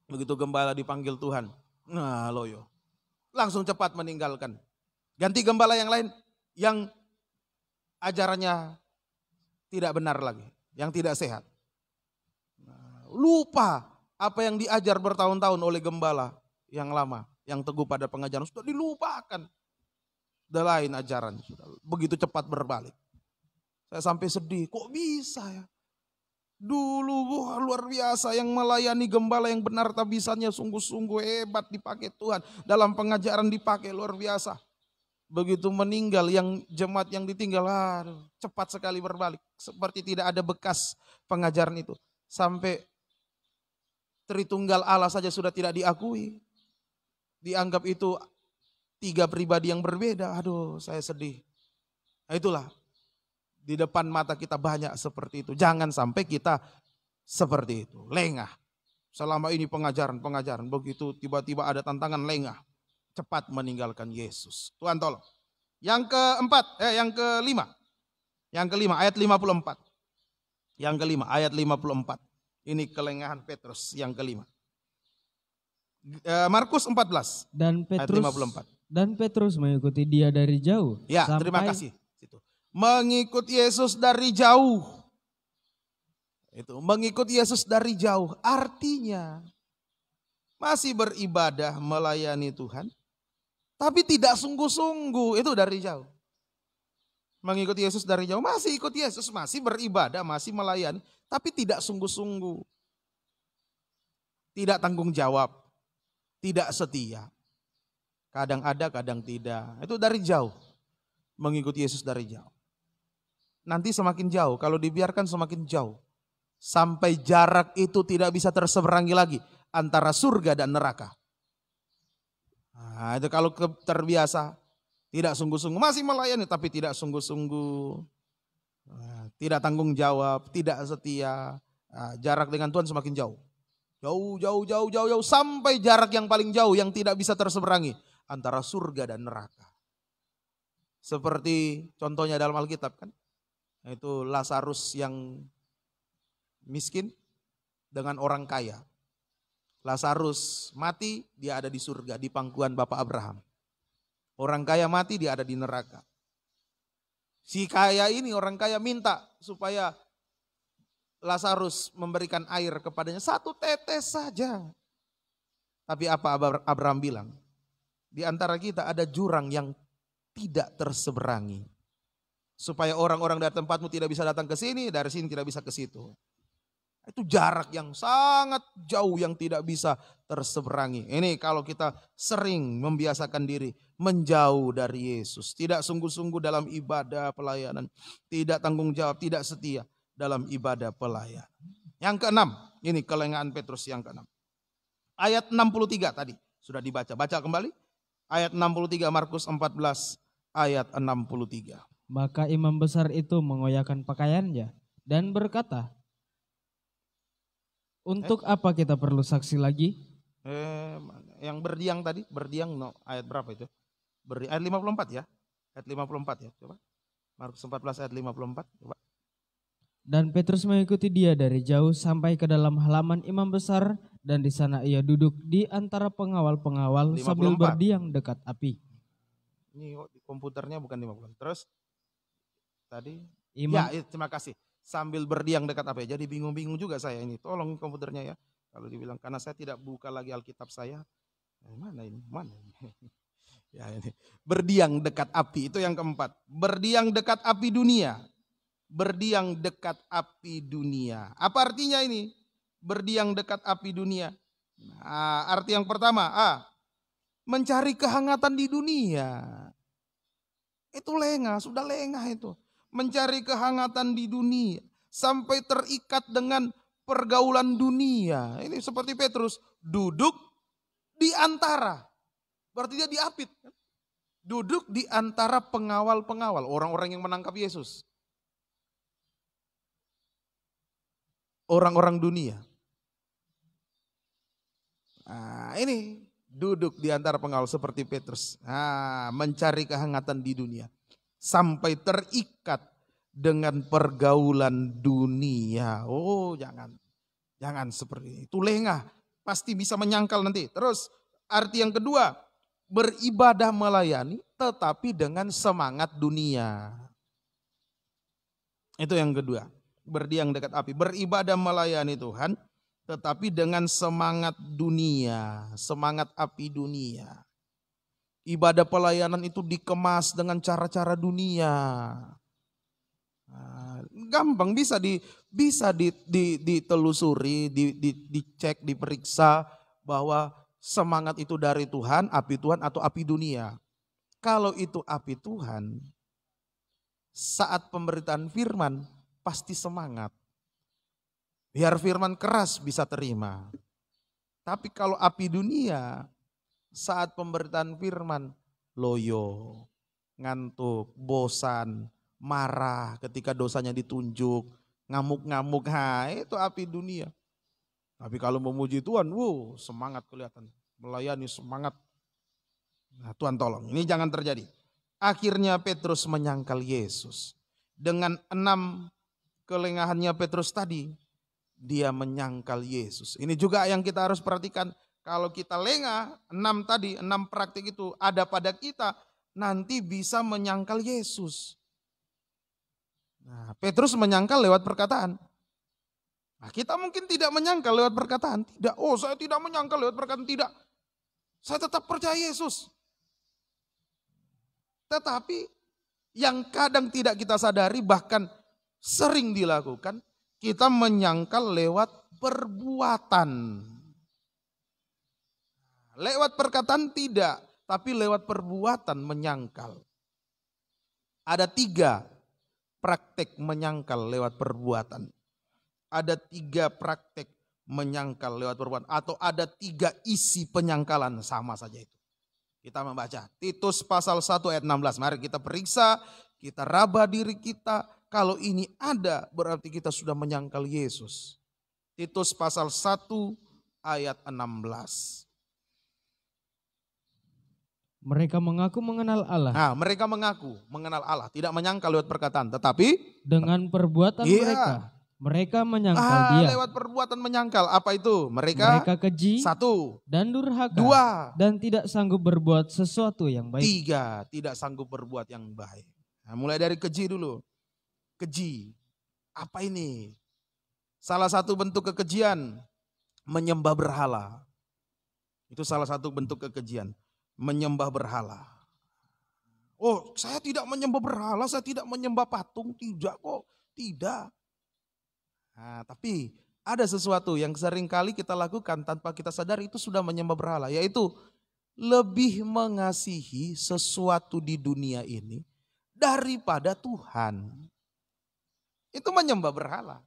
Begitu gembala dipanggil Tuhan, loyo. Langsung cepat meninggalkan. Ganti gembala yang lain yang ajarannya tidak benar lagi, yang tidak sehat. Lupa apa yang diajar bertahun-tahun oleh gembala yang lama, yang teguh pada pengajaran, sudah dilupakan. Sudah lain ajaran, sudah begitu cepat berbalik. Saya sampai sedih, kok bisa ya? Dulu luar biasa yang melayani gembala yang benar tabisannya sungguh-sungguh hebat dipakai Tuhan. Dalam pengajaran dipakai luar biasa. Begitu meninggal yang jemaat yang ditinggal, cepat sekali berbalik. Seperti tidak ada bekas pengajaran itu. Sampai Tritunggal Allah saja sudah tidak diakui. Dianggap itu 3 pribadi yang berbeda. Aduh, saya sedih. Nah, itulah. Di depan mata kita banyak seperti itu. Jangan sampai kita seperti itu. Lengah. Selama ini pengajaran. Begitu tiba-tiba ada tantangan, lengah. Cepat meninggalkan Yesus. Tuhan tolong. Yang kelima. Yang kelima ayat 54. Yang kelima ayat 54. Ini kelengahan Petrus yang kelima. Markus 14. Ayat 54. Dan Petrus mengikuti dia dari jauh. Ya, terima kasih. Mengikut Yesus dari jauh. Itu mengikut Yesus dari jauh. Artinya masih beribadah melayani Tuhan, tapi tidak sungguh-sungguh. Itu dari jauh. Mengikut Yesus dari jauh, masih ikut Yesus, masih beribadah, masih melayani, tapi tidak sungguh-sungguh. Tidak tanggung jawab, tidak setia. Kadang ada, kadang tidak. Itu dari jauh. Mengikut Yesus dari jauh. Nanti semakin jauh, kalau dibiarkan semakin jauh. Sampai jarak itu tidak bisa terseberangi lagi antara surga dan neraka. Nah, itu kalau terbiasa, tidak sungguh-sungguh, masih melayani tapi tidak sungguh-sungguh. Tidak tanggung jawab, tidak setia. Jarak dengan Tuhan semakin jauh. Jauh, sampai jarak yang paling jauh yang tidak bisa terseberangi antara surga dan neraka. Seperti contohnya dalam Alkitab kan, itu Lazarus yang miskin dengan orang kaya. Lazarus mati, dia ada di surga, di pangkuan Bapak Abraham. Orang kaya mati, dia ada di neraka. Si kaya ini, orang kaya minta supaya Lazarus memberikan air kepadanya, 1 tetes saja. Tapi apa Abraham bilang? Di antara kita ada jurang yang tidak terseberangi. Supaya orang-orang dari tempatmu tidak bisa datang ke sini, dari sini tidak bisa ke situ. Itu jarak yang sangat jauh yang tidak bisa terseberangi. Ini kalau kita sering membiasakan diri menjauh dari Yesus. Tidak sungguh-sungguh dalam ibadah pelayanan. Tidak tanggung jawab, tidak setia dalam ibadah pelayanan. Yang keenam, ini kelengahan Petrus yang keenam. Ayat 63 tadi sudah dibaca. Baca kembali. Ayat 63 Markus 14 ayat 63. Maka imam besar itu mengoyakkan pakaiannya dan berkata, untuk apa kita perlu saksi lagi? Yang berdiang tadi, berdiang ayat berapa itu? Ayat 54 ya. Ayat 54 ya. Coba. Markus 14 ayat 54. Coba. Dan Petrus mengikuti dia dari jauh sampai ke dalam halaman imam besar, dan di sana ia duduk di antara pengawal-pengawal 54. sambil berdiam dekat api. Ini komputernya bukan 54. Terus tadi Imam, ya, terima kasih. Sambil berdiam dekat api. Jadi bingung-bingung juga saya ini. Tolong komputernya ya. Kalau dibilang karena saya tidak buka lagi Alkitab saya. Mana ini? Mana ini? Ya ini. Berdiam dekat api itu yang keempat. Berdiam dekat api dunia. Berdiam dekat api dunia. Apa artinya ini? Berdiam dekat api dunia. Nah, arti yang pertama, mencari kehangatan di dunia. Itu lengah, sudah lengah itu. Mencari kehangatan di dunia. Sampai terikat dengan pergaulan dunia. Ini seperti Petrus, duduk di antara. Berarti dia diapit. Duduk di antara pengawal-pengawal, orang-orang yang menangkap Yesus. Orang-orang dunia. Nah, ini duduk di antara pengawal seperti Petrus. Mencari kehangatan di dunia. Sampai terikat dengan pergaulan dunia. Oh, jangan seperti itu. Lengah, pasti bisa menyangkal nanti. Terus arti yang kedua, beribadah melayani tetapi dengan semangat dunia. Itu yang kedua. Berdiam dekat api, beribadah melayani Tuhan tetapi dengan semangat dunia, semangat api dunia. Ibadah pelayanan itu dikemas dengan cara-cara dunia. Gampang bisa ditelusuri, dicek, diperiksa bahwa semangat itu dari Tuhan, api Tuhan atau api dunia. Kalau itu api Tuhan, saat pemberitaan firman pasti semangat. Biar firman keras bisa terima. Tapi kalau api dunia, saat pemberitaan firman loyo, ngantuk, bosan, marah ketika dosanya ditunjuk, ngamuk-ngamuk, itu api dunia. Tapi kalau memuji Tuhan, semangat kelihatan, melayani semangat. Nah, Tuhan tolong, ini jangan terjadi. Akhirnya Petrus menyangkal Yesus. Dengan 6 kelengahannya Petrus tadi, dia menyangkal Yesus. Ini juga yang kita harus perhatikan. Kalau kita lengah, 6 tadi, 6 praktik itu ada pada kita, nanti bisa menyangkal Yesus. Nah, Petrus menyangkal lewat perkataan. Nah, kita mungkin tidak menyangkal lewat perkataan. Tidak, saya tidak menyangkal lewat perkataan, tidak. Saya tetap percaya Yesus. Tetapi yang kadang tidak kita sadari, bahkan sering dilakukan, kita menyangkal lewat perbuatan. Lewat perkataan tidak, tapi lewat perbuatan menyangkal. Ada 3 praktek menyangkal lewat perbuatan. Ada 3 praktek menyangkal lewat perbuatan. Atau ada 3 isi penyangkalan, sama saja itu. Kita membaca Titus pasal 1 ayat 16. Mari kita periksa, kita raba diri kita. Kalau ini ada, berarti kita sudah menyangkal Yesus. Titus pasal 1 ayat 16. Mereka mengaku mengenal Allah. Nah, mereka mengaku mengenal Allah, tidak menyangkal lewat perkataan, tetapi Dengan perbuatan iya. mereka menyangkal Dia. Lewat perbuatan menyangkal. Apa itu? Mereka keji satu, dan durhaka, dua, dan tidak sanggup berbuat sesuatu yang baik. tiga, tidak sanggup berbuat yang baik. Nah, mulai dari keji dulu. Keji. Apa ini? Salah satu bentuk kekejian, menyembah berhala. Itu salah satu bentuk kekejian, menyembah berhala. Oh, saya tidak menyembah berhala, saya tidak menyembah patung, tidak kok, tidak. Nah, tapi ada sesuatu yang seringkali kita lakukan tanpa kita sadar itu sudah menyembah berhala, yaitu lebih mengasihi sesuatu di dunia ini daripada Tuhan. Itu menyembah berhala.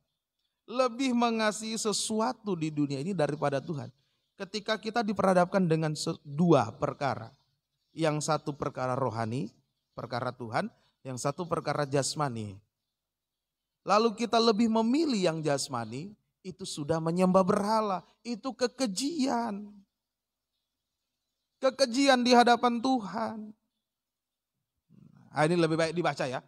Lebih mengasihi sesuatu di dunia ini daripada Tuhan. Ketika kita diperhadapkan dengan dua perkara. Yang satu perkara rohani, perkara Tuhan. Yang satu perkara jasmani. Lalu kita lebih memilih yang jasmani, itu sudah menyembah berhala. Itu kekejian. Kekejian di hadapan Tuhan. Nah, ini lebih baik dibaca ya.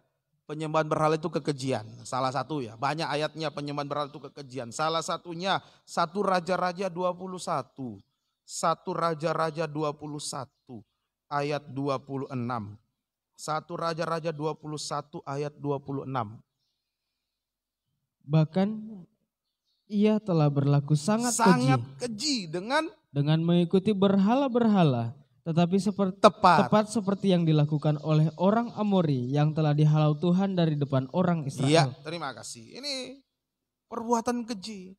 Penyembahan berhala itu kekejian. Salah satu ya. Banyak ayatnya penyembahan berhala itu kekejian. Salah satunya 1 Raja-Raja 21. 1 Raja-Raja 21 ayat 26. 1 Raja-Raja 21 ayat 26. Bahkan ia telah berlaku sangat keji dengan mengikuti berhala-berhala. Tetapi tepat seperti yang dilakukan oleh orang Amori yang telah dihalau Tuhan dari depan orang Israel. Iya, terima kasih. Ini perbuatan keji.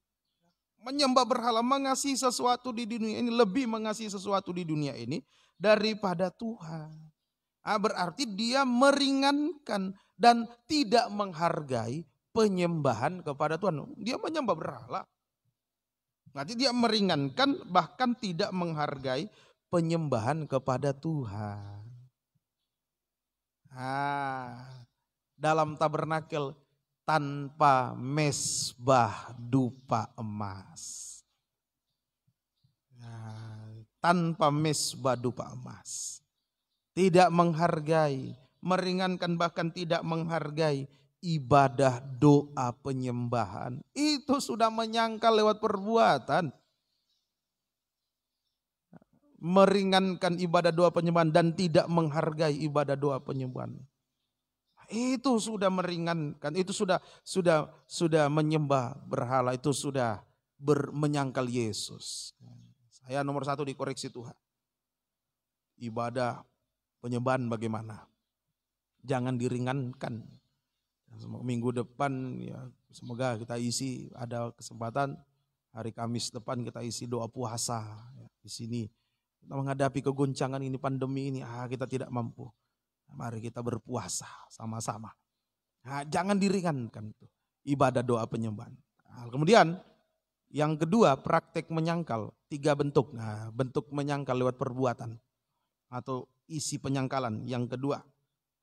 Menyembah berhala, mengasihi sesuatu di dunia ini, lebih mengasihi sesuatu di dunia ini daripada Tuhan. Nah, berarti dia meringankan dan tidak menghargai penyembahan kepada Tuhan. Dia menyembah berhala. Berarti dia meringankan bahkan tidak menghargai penyembahan kepada Tuhan. Dalam tabernakel tanpa mesbah dupa emas. Tanpa mesbah dupa emas. Tidak menghargai, meringankan bahkan tidak menghargai ibadah doa penyembahan. Itu sudah menyangkal lewat perbuatan. Meringankan ibadah doa penyembahan dan tidak menghargai ibadah doa penyembahan. Itu sudah meringankan, itu sudah menyembah berhala, itu sudah menyangkal Yesus. Saya nomor 1 dikoreksi Tuhan. Ibadah penyembahan bagaimana? Jangan diringankan. Minggu depan ya semoga kita isi, ada kesempatan hari Kamis depan kita isi doa puasa ya, di sini. Kita menghadapi kegoncangan ini, pandemi ini, kita tidak mampu. Mari kita berpuasa sama-sama. Jangan diringankan tuh, ibadah doa penyembahan. Kemudian yang kedua, praktek menyangkal, 3 bentuk. Bentuk menyangkal lewat perbuatan atau isi penyangkalan. Yang kedua,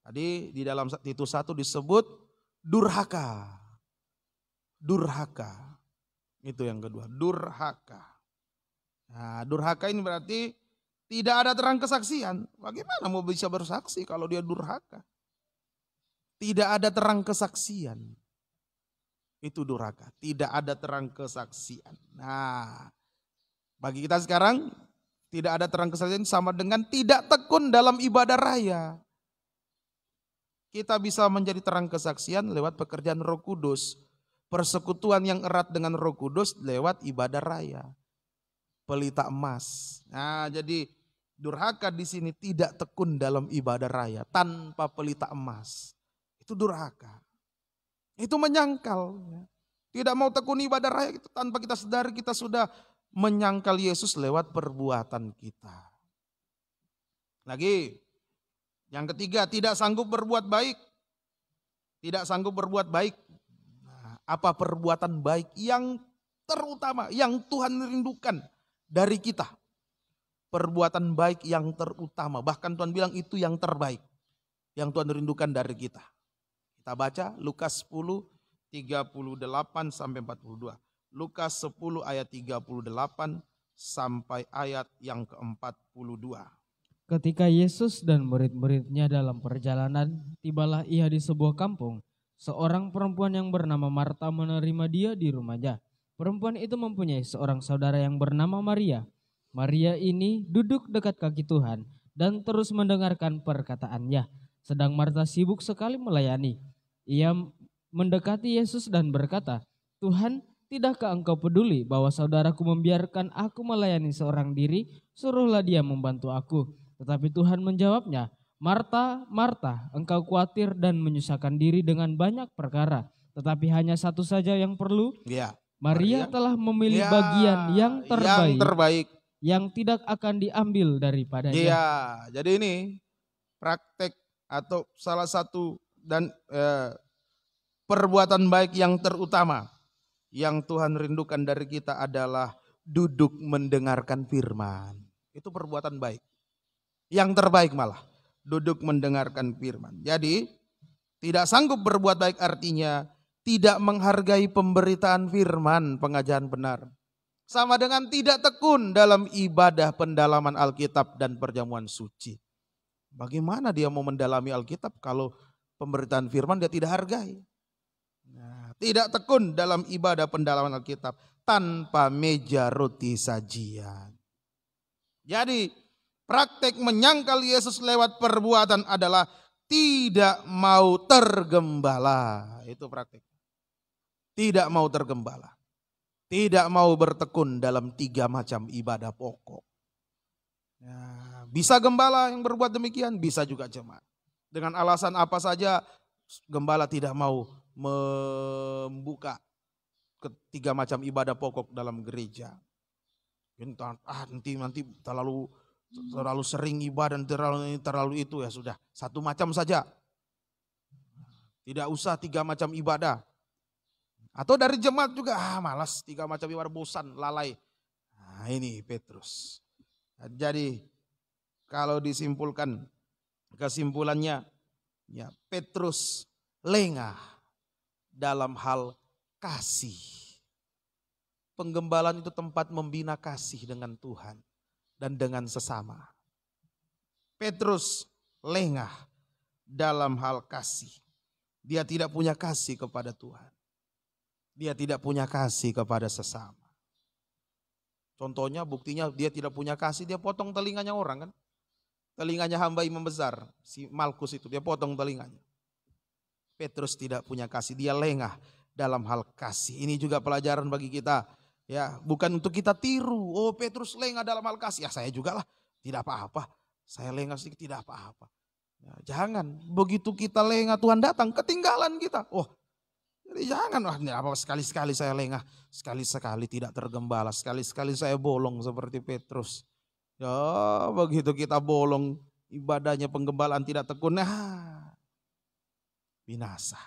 tadi di dalam Titus 1 disebut durhaka. Durhaka. Itu yang kedua, durhaka. Durhaka ini berarti tidak ada terang kesaksian. Bagaimana mau bisa bersaksi kalau dia durhaka? Tidak ada terang kesaksian. Itu durhaka. Tidak ada terang kesaksian. Bagi kita sekarang tidak ada terang kesaksian sama dengan tidak tekun dalam ibadah raya. Kita bisa menjadi terang kesaksian lewat pekerjaan Roh Kudus. Persekutuan yang erat dengan Roh Kudus lewat ibadah raya. Pelita emas. Jadi durhaka di sini tidak tekun dalam ibadah raya tanpa pelita emas. Itu durhaka. Itu menyangkal. Tidak mau tekun ibadah raya itu tanpa kita sadari kita sudah menyangkal Yesus lewat perbuatan kita. Lagi, yang ketiga, tidak sanggup berbuat baik. Tidak sanggup berbuat baik. Apa perbuatan baik yang terutama, yang Tuhan rindukan dari kita? Perbuatan baik yang terutama. Bahkan Tuhan bilang itu yang terbaik. Yang Tuhan rindukan dari kita. Kita baca Lukas 10, 38 sampai 42. Lukas 10 ayat 38 sampai ayat yang ke-42. Ketika Yesus dan murid-muridnya dalam perjalanan, tibalah ia di sebuah kampung. Seorang perempuan yang bernama Marta menerima dia di rumahnya. Perempuan itu mempunyai seorang saudara yang bernama Maria. Maria ini duduk dekat kaki Tuhan dan terus mendengarkan perkataannya. Sedang Marta sibuk sekali melayani. Ia mendekati Yesus dan berkata, "Tuhan, tidakkah engkau peduli bahwa saudaraku membiarkan aku melayani seorang diri? Suruhlah dia membantu aku." Tetapi Tuhan menjawabnya, "Marta, Marta, engkau khawatir dan menyusahkan diri dengan banyak perkara, tetapi hanya satu saja yang perlu. Ya, Maria Maria. telah memilih Ya, bagian yang yang terbaik, terbaik. yang tidak akan diambil daripadanya." Iya, jadi ini praktek atau salah satu dan perbuatan baik yang terutama yang Tuhan rindukan dari kita adalah duduk mendengarkan firman. Itu perbuatan baik. Yang terbaik malah duduk mendengarkan firman. Jadi tidak sanggup berbuat baik artinya tidak menghargai pemberitaan firman, pengajaran benar. Sama dengan tidak tekun dalam ibadah pendalaman Alkitab dan perjamuan suci. Bagaimana dia mau mendalami Alkitab kalau pemberitaan firman dia tidak hargai? Nah, tidak tekun dalam ibadah pendalaman Alkitab tanpa meja roti sajian. Jadi praktek menyangkal Yesus lewat perbuatan adalah tidak mau tergembala. Itu praktek. Tidak mau tergembala. Tidak mau bertekun dalam 3 macam ibadah pokok. Nah, bisa gembala yang berbuat demikian, bisa juga jemaat. Dengan alasan apa saja gembala tidak mau membuka 3 macam ibadah pokok dalam gereja. Nanti terlalu sering ibadah, terlalu itu ya sudah. 1 macam saja. Tidak usah 3 macam ibadah. Atau dari jemaat juga, malas 3 macam ibadah, bosan, lalai. Nah ini Petrus. Jadi kalau disimpulkan, kesimpulannya ya Petrus lengah dalam hal kasih. Penggembalaan itu tempat membina kasih dengan Tuhan dan dengan sesama. Petrus lengah dalam hal kasih. Dia tidak punya kasih kepada Tuhan. Dia tidak punya kasih kepada sesama. Contohnya, buktinya dia tidak punya kasih, dia potong telinganya orang kan. Telinganya hamba imam besar, si Malkus itu, dia potong telinganya. Petrus tidak punya kasih, dia lengah dalam hal kasih. Ini juga pelajaran bagi kita. Ya, bukan untuk kita tiru. Oh, Petrus lengah dalam hal kasih. Ya, saya juga lah, tidak apa-apa. Saya lengah sedikit, tidak apa-apa. Ya, jangan, begitu kita lengah Tuhan datang, ketinggalan kita. Oh, jadi jangan, apa sekali-sekali saya lengah, sekali-sekali tidak tergembala, sekali-sekali saya bolong seperti Petrus. Ya, begitu kita bolong, ibadahnya penggembalaan tidak tekun, binasa.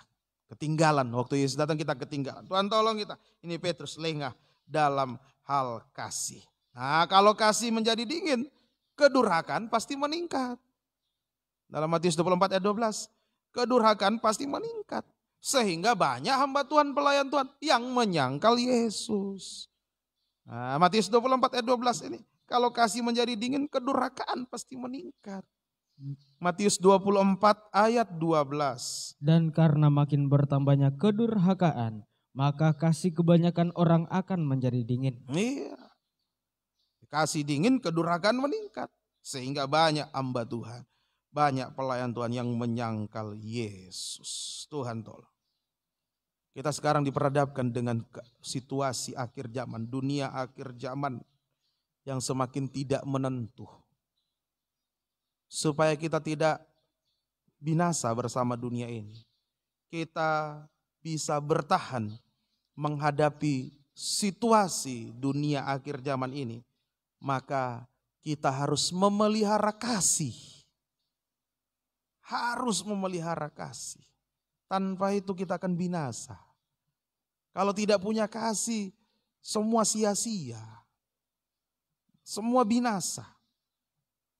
Ketinggalan, waktu Yesus datang kita ketinggalan. Tuhan tolong kita. Ini Petrus lengah dalam hal kasih. Nah, kalau kasih menjadi dingin, kedurhakaan pasti meningkat. Dalam Matius 24 ayat 12, kedurhakaan pasti meningkat. Sehingga banyak hamba Tuhan, pelayan Tuhan yang menyangkal Yesus. Nah, Matius 24 ayat 12 ini. Kalau kasih menjadi dingin, kedurhakaan pasti meningkat. Matius 24 ayat 12. Dan karena makin bertambahnya kedurhakaan, maka kasih kebanyakan orang akan menjadi dingin. Iya. Kasih dingin, kedurhakaan meningkat. Sehingga banyak hamba Tuhan, banyak pelayan Tuhan yang menyangkal Yesus. Tuhan tolong. Kita sekarang diperhadapkan dengan situasi akhir zaman, dunia akhir zaman yang semakin tidak menentu. Supaya kita tidak binasa bersama dunia ini, kita bisa bertahan menghadapi situasi dunia akhir zaman ini, maka kita harus memelihara kasih. Harus memelihara kasih. Tanpa itu kita akan binasa. Kalau tidak punya kasih, semua sia-sia. Semua binasa.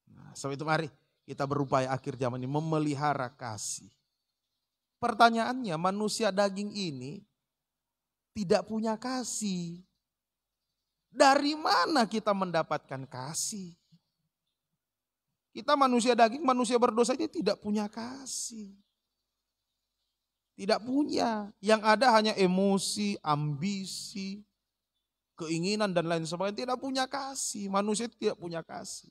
Nah, sebab itu mari kita berupaya akhir zaman ini memelihara kasih. Pertanyaannya, manusia daging ini tidak punya kasih. Dari mana kita mendapatkan kasih? Kita manusia daging, manusia berdosa ini tidak punya kasih. Tidak punya. Yang ada hanya emosi, ambisi, keinginan dan lain sebagainya. Tidak punya kasih. Manusia itu tidak punya kasih.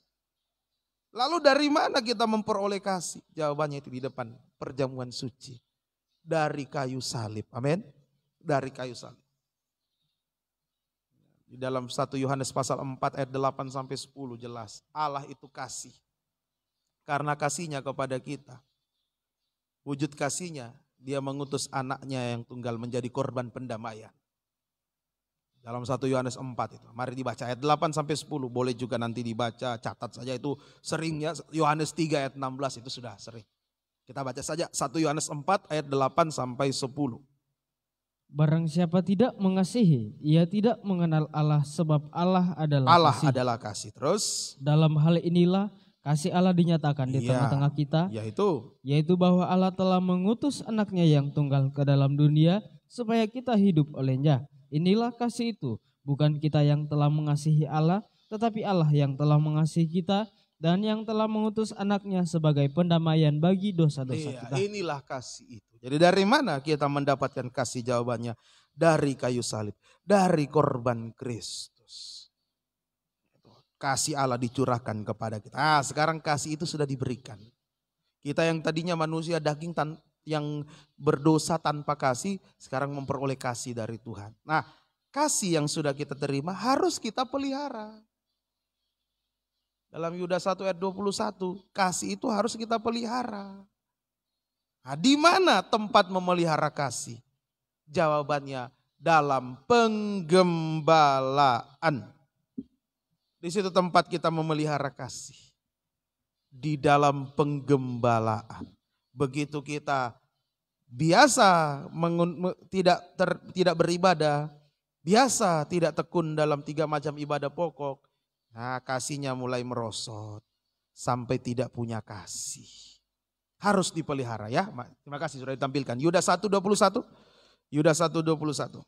Lalu dari mana kita memperoleh kasih? Jawabannya itu di depan perjamuan suci. Dari kayu salib. Amin. Dari kayu salib. Di dalam 1 Yohanes pasal 4 ayat 8 sampai 10 jelas. Allah itu kasih. Karena kasihnya kepada kita. Wujud kasihnya, dia mengutus anaknya yang tunggal menjadi korban pendamaian. Dalam 1 Yohanes 4 itu. Mari dibaca ayat 8 sampai 10. Boleh juga nanti dibaca, catat saja itu seringnya. Yohanes 3 ayat 16 itu sudah sering. Kita baca saja 1 Yohanes 4 ayat 8 sampai 10. Barang siapa tidak mengasihi, ia tidak mengenal Allah sebab Allah adalah kasih. adalah kasih. Terus Dalam hal inilah kasih Allah dinyatakan di tengah-tengah kita, yaitu bahwa Allah telah mengutus anaknya yang tunggal ke dalam dunia supaya kita hidup olehnya. Inilah kasih itu, bukan kita yang telah mengasihi Allah, tetapi Allah yang telah mengasihi kita dan yang telah mengutus anaknya sebagai pendamaian bagi dosa-dosa kita. Inilah kasih itu. Jadi dari mana kita mendapatkan kasih? Jawabannya dari kayu salib, dari korban Kristus. Kasih Allah dicurahkan kepada kita. Sekarang kasih itu sudah diberikan. Kita yang tadinya manusia daging yang berdosa tanpa kasih, sekarang memperoleh kasih dari Tuhan. Nah, kasih yang sudah kita terima harus kita pelihara. Dalam Yudas 1 ayat 21, kasih itu harus kita pelihara. Nah, di mana tempat memelihara kasih? Jawabannya dalam penggembalaan. Di situ tempat kita memelihara kasih. Di dalam penggembalaan. Begitu kita biasa tidak beribadah, biasa tidak tekun dalam 3 macam ibadah pokok, nah kasihnya mulai merosot sampai tidak punya kasih. Harus dipelihara ya. Terima kasih sudah ditampilkan. Yudas 1:21. Yudas 1:21.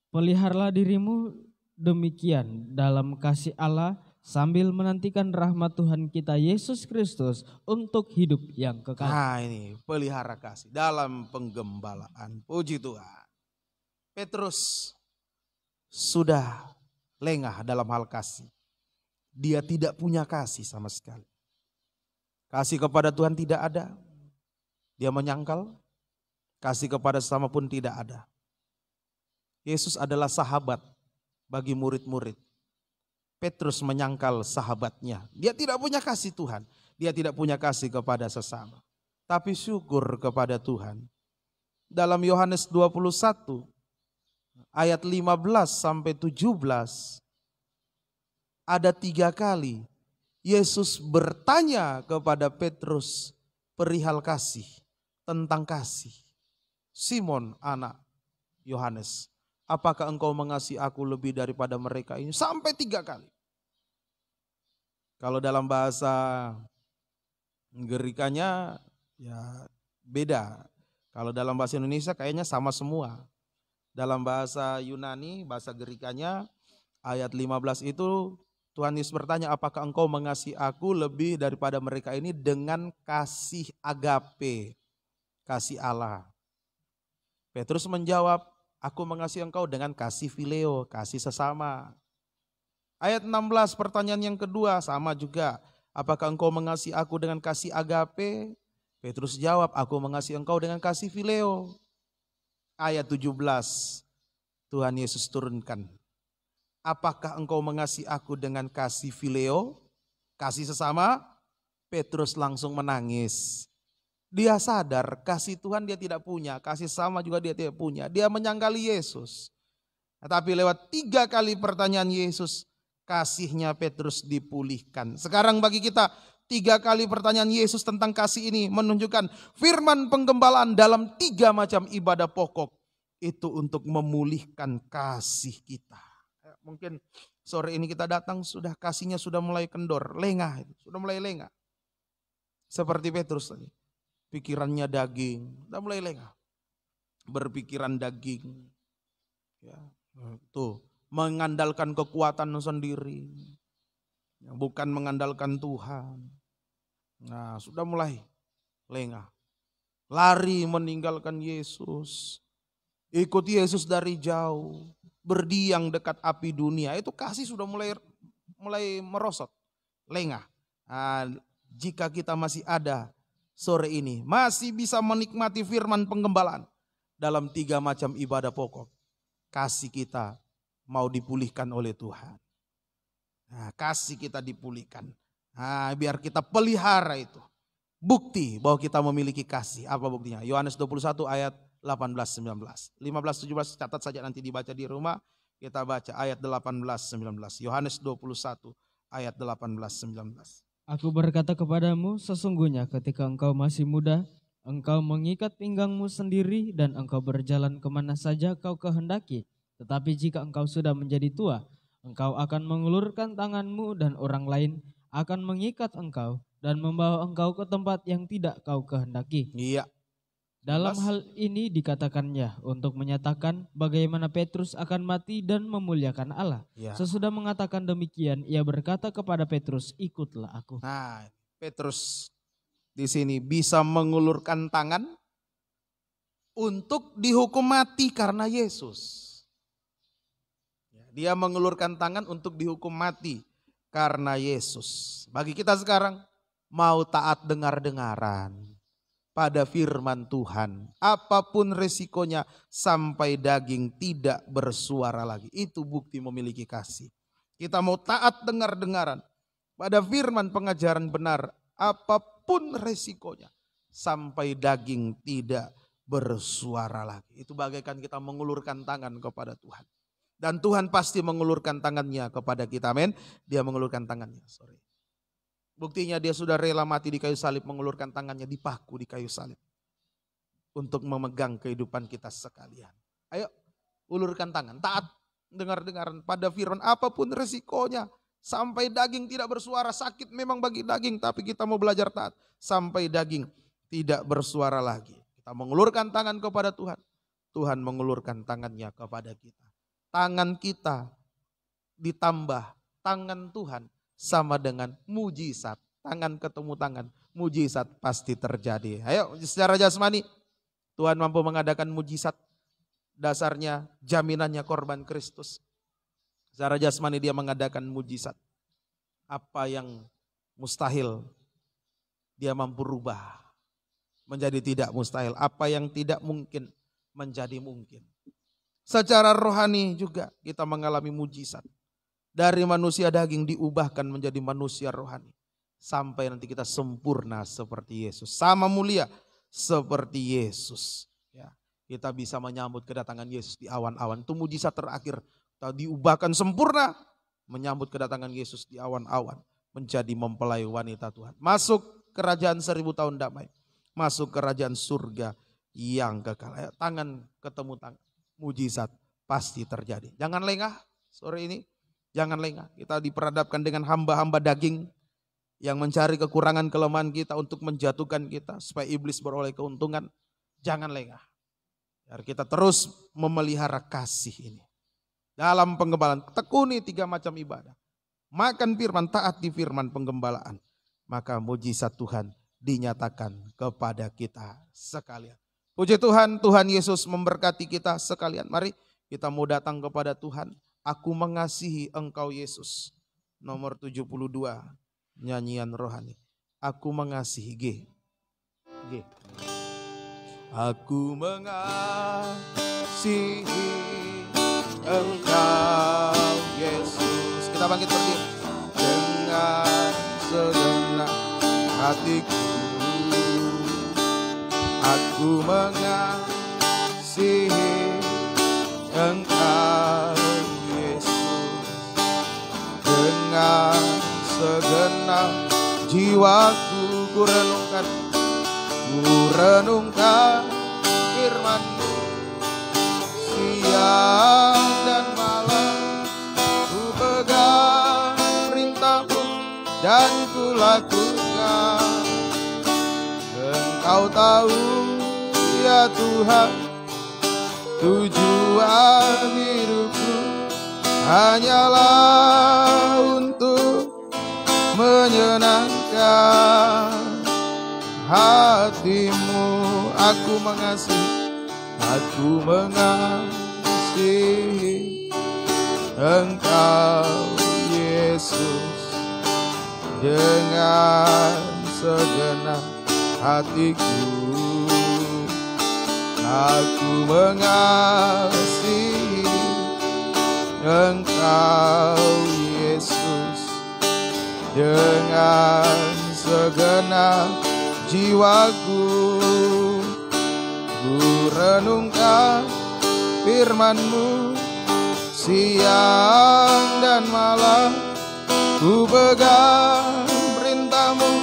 Peliharalah dirimu demikian dalam kasih Allah sambil menantikan rahmat Tuhan kita Yesus Kristus untuk hidup yang kekal. Nah ini pelihara kasih dalam penggembalaan. Puji Tuhan. Petrus sudah lengah dalam hal kasih. Dia tidak punya kasih sama sekali. Kasih kepada Tuhan tidak ada. Dia menyangkal. Kasih kepada sesama pun tidak ada. Yesus adalah sahabat bagi murid-murid. Petrus menyangkal sahabatnya. Dia tidak punya kasih Tuhan. Dia tidak punya kasih kepada sesama. Tapi syukur kepada Tuhan. Dalam Yohanes 21 ayat 15 sampai 17 ada 3 kali Yesus bertanya kepada Petrus perihal kasih, tentang kasih. Simon anak Yohanes, apakah engkau mengasihi aku lebih daripada mereka ini? Sampai 3 kali. Kalau dalam bahasa Gerikanya ya beda. Kalau dalam bahasa Indonesia kayaknya sama semua. Dalam bahasa Yunani, bahasa Gerikanya ayat 15 itu Tuhan Yesus bertanya, apakah engkau mengasihi aku lebih daripada mereka ini dengan kasih agape, kasih Allah. Petrus menjawab, aku mengasihi engkau dengan kasih phileo, kasih sesama. Ayat 16 pertanyaan yang kedua sama juga. Apakah engkau mengasihi aku dengan kasih agape? Petrus jawab, aku mengasihi engkau dengan kasih phileo. Ayat 17 Tuhan Yesus turunkan. Apakah engkau mengasihi aku dengan kasih phileo? Kasih sesama? Petrus langsung menangis. Dia sadar kasih Tuhan dia tidak punya, kasih sama juga dia tidak punya. Dia menyangkali Yesus. Tapi lewat 3 kali pertanyaan Yesus, kasihnya Petrus dipulihkan. Sekarang bagi kita 3 kali pertanyaan Yesus tentang kasih ini menunjukkan firman penggembalaan dalam 3 macam ibadah pokok. Itu untuk memulihkan kasih kita. Mungkin sore ini kita datang sudah kasihnya sudah mulai kendor, lengah, sudah mulai lengah. Seperti Petrus tadi. Pikirannya daging, udah mulai lengah. Berpikiran daging. Ya, tuh, mengandalkan kekuatan sendiri. bukan mengandalkan Tuhan. Nah, sudah mulai lengah. Lari meninggalkan Yesus. Ikut Yesus dari jauh. Berdiam dekat api dunia. Itu kasih sudah mulai merosot. Lengah. Nah, jika kita masih ada sore ini, masih bisa menikmati firman penggembalaan dalam 3 macam ibadah pokok, kasih kita mau dipulihkan oleh Tuhan. Nah, kasih kita dipulihkan. Nah, biar kita pelihara itu. Bukti bahwa kita memiliki kasih. Apa buktinya? Yohanes 21 ayat 18-19. 15-17 catat saja nanti dibaca di rumah. Kita baca ayat 18-19. Yohanes 21 ayat 18-19. Aku berkata kepadamu, sesungguhnya ketika engkau masih muda, engkau mengikat pinggangmu sendiri dan engkau berjalan kemana saja kau kehendaki. Tetapi jika engkau sudah menjadi tua, engkau akan mengulurkan tanganmu dan orang lain akan mengikat engkau dan membawa engkau ke tempat yang tidak kau kehendaki. Iya. Dalam hal ini dikatakannya untuk menyatakan bagaimana Petrus akan mati dan memuliakan Allah. Ya. Sesudah mengatakan demikian, ia berkata kepada Petrus, ikutlah aku. Nah, Petrus di sini bisa mengulurkan tangan untuk dihukum mati karena Yesus. Dia mengulurkan tangan untuk dihukum mati karena Yesus. Bagi kita sekarang, mau taat dengar-dengaran pada firman Tuhan. Apapun resikonya sampai daging tidak bersuara lagi. Itu bukti memiliki kasih. Kita mau taat dengar-dengaran pada firman pengajaran benar. Apapun resikonya sampai daging tidak bersuara lagi. Itu bagaikan kita mengulurkan tangan kepada Tuhan. Dan Tuhan pasti mengulurkan tangannya kepada kita. Amin. Dia mengulurkan tangannya. Buktinya dia sudah rela mati di kayu salib, mengulurkan tangannya dipaku di kayu salib. Untuk memegang kehidupan kita sekalian. Ayo ulurkan tangan, taat dengar-dengaran pada firman apapun resikonya. Sampai daging tidak bersuara, sakit memang bagi daging, tapi kita mau belajar taat. Sampai daging tidak bersuara lagi. Kita mengulurkan tangan kepada Tuhan. Tuhan mengulurkan tangannya kepada kita. Tangan kita ditambah tangan Tuhan sama dengan mujizat. Tangan ketemu tangan, mujizat pasti terjadi. Ayo secara jasmani Tuhan mampu mengadakan mujizat. Dasarnya jaminannya korban Kristus. Secara jasmani dia mengadakan mujizat. Apa yang mustahil dia mampu rubah menjadi tidak mustahil. Apa yang tidak mungkin menjadi mungkin. Secara rohani juga kita mengalami mujizat. Dari manusia daging diubahkan menjadi manusia rohani. Sampai nanti kita sempurna seperti Yesus. Sama mulia seperti Yesus. Ya, kita bisa menyambut kedatangan Yesus di awan-awan. Itu mujizat terakhir. Kita diubahkan sempurna. Menyambut kedatangan Yesus di awan-awan. Menjadi mempelai wanita Tuhan. Masuk kerajaan 1000 tahun damai. Masuk kerajaan surga yang kekal. Tangan ketemu tangan. Mujizat pasti terjadi. Jangan lengah sore ini. Jangan lengah. Kita diperhadapkan dengan hamba-hamba daging yang mencari kekurangan kelemahan kita untuk menjatuhkan kita supaya iblis beroleh keuntungan. Jangan lengah. Biar kita terus memelihara kasih ini. Dalam penggembalaan tekuni 3 macam ibadah. Makan firman, taat di firman penggembalaan. Maka mujizat Tuhan dinyatakan kepada kita sekalian. Puji Tuhan, Tuhan Yesus memberkati kita sekalian. Mari kita mau datang kepada Tuhan. Aku mengasihi Engkau Yesus. Nomor 72, nyanyian rohani. Aku mengasihi G. Aku mengasihi Engkau Yesus. Kita bangkit berdiri. Dengan segenap hatiku. Aku mengasihi Engkau Yesus. Dengan segenap jiwaku ku renungkan firman-Mu. Siang dan malam ku pegang perintah-Mu dan ku lakukan. Engkau tahu ya Tuhan, tujuan hidupku hanyalah untuk menyenangkan hatimu. Aku mengasihi Engkau Yesus dengan segenap hatiku. Aku mengasihi Engkau Yesus dengan segenap jiwaku. Ku renungkan firman-Mu siang dan malam, ku pegang perintah-Mu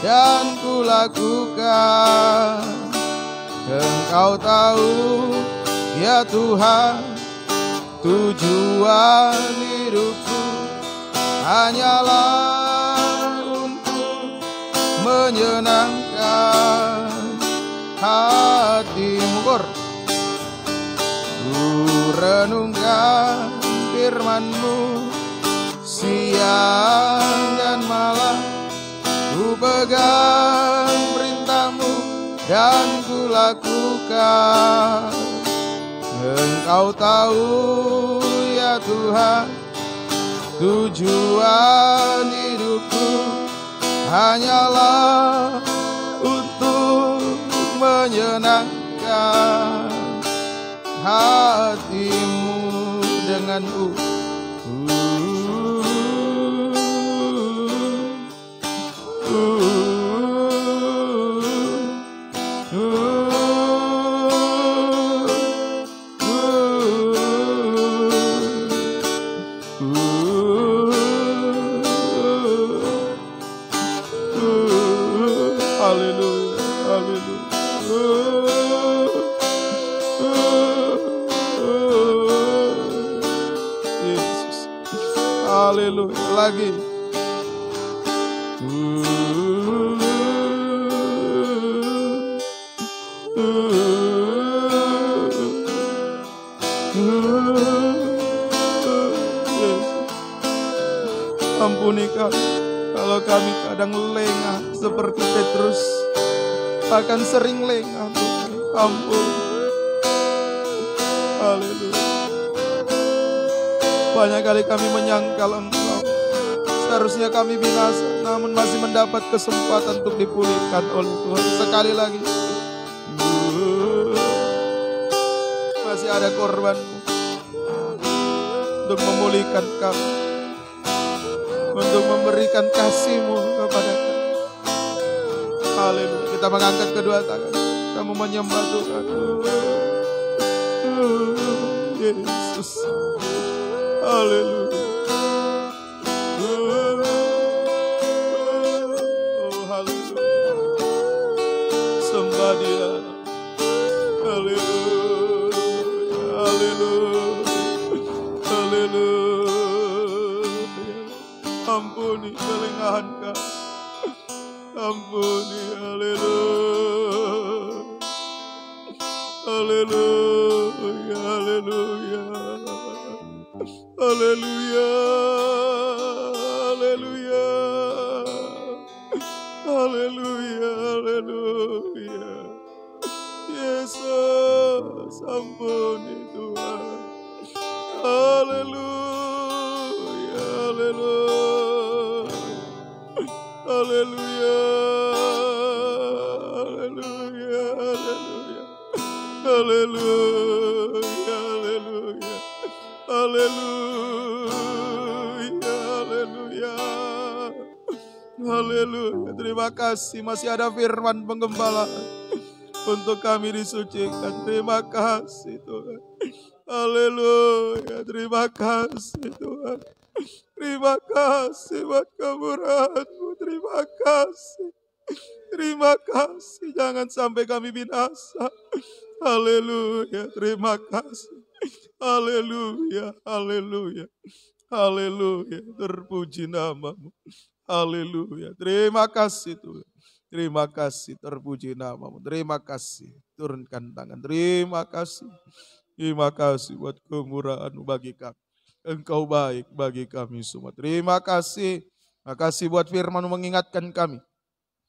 dan ku lakukan. Engkau tahu ya Tuhan, tujuan hidupku hanyalah untuk menyenangkan hati-Mu. Ku renungkan firman-Mu siang dan malam, ku pegang perintah-Mu dan ku lakukan. Engkau tahu ya Tuhan, tujuan hidupku hanyalah untuk menyenangkan hati-Mu dengan haleluya lagi. Ampuni kami kalau kami kadang lengah seperti Petrus, bahkan sering lengah Tuhan. Ampun. Haleluya. Banyak kali kami menyangkal Engkau, seharusnya kami binasa, namun masih mendapat kesempatan untuk dipulihkan oleh Tuhan. Sekali lagi, masih ada korban-Mu untuk memulihkan kami, untuk memberikan kasih-Mu kepada kami. Haleluya. Kita mengangkat kedua tangan, kita mau menyembah Tuhan. Yesus. Haleluya. Oh, haleluya. Sembah Dia. Haleluya. Haleluya. Haleluya. Ampuni kelengahan kami. Ampuni. Haleluya. Haleluya. Haleluya. Haleluya, haleluya, haleluya, haleluya. Yesus, ampuni Tuhan. Haleluya, haleluya, haleluya, haleluya, haleluya, haleluya, haleluya. Haleluya, haleluya, haleluya. Terima kasih masih ada firman penggembala untuk kami disucikan. Terima kasih Tuhan. Haleluya, terima kasih Tuhan. Terima kasih buat kemurahan-Mu. Terima kasih. Terima kasih, jangan sampai kami binasa. Haleluya, terima kasih. Haleluya, haleluya, haleluya, terpuji nama-Mu. Haleluya, terima kasih Tuhan. Terima kasih, terpuji nama-Mu. Terima kasih, turunkan tangan. Terima kasih. Terima kasih buat kemurahan-Mu bagi kami. Engkau baik bagi kami semua. Terima kasih Makasih buat firman mengingatkan kami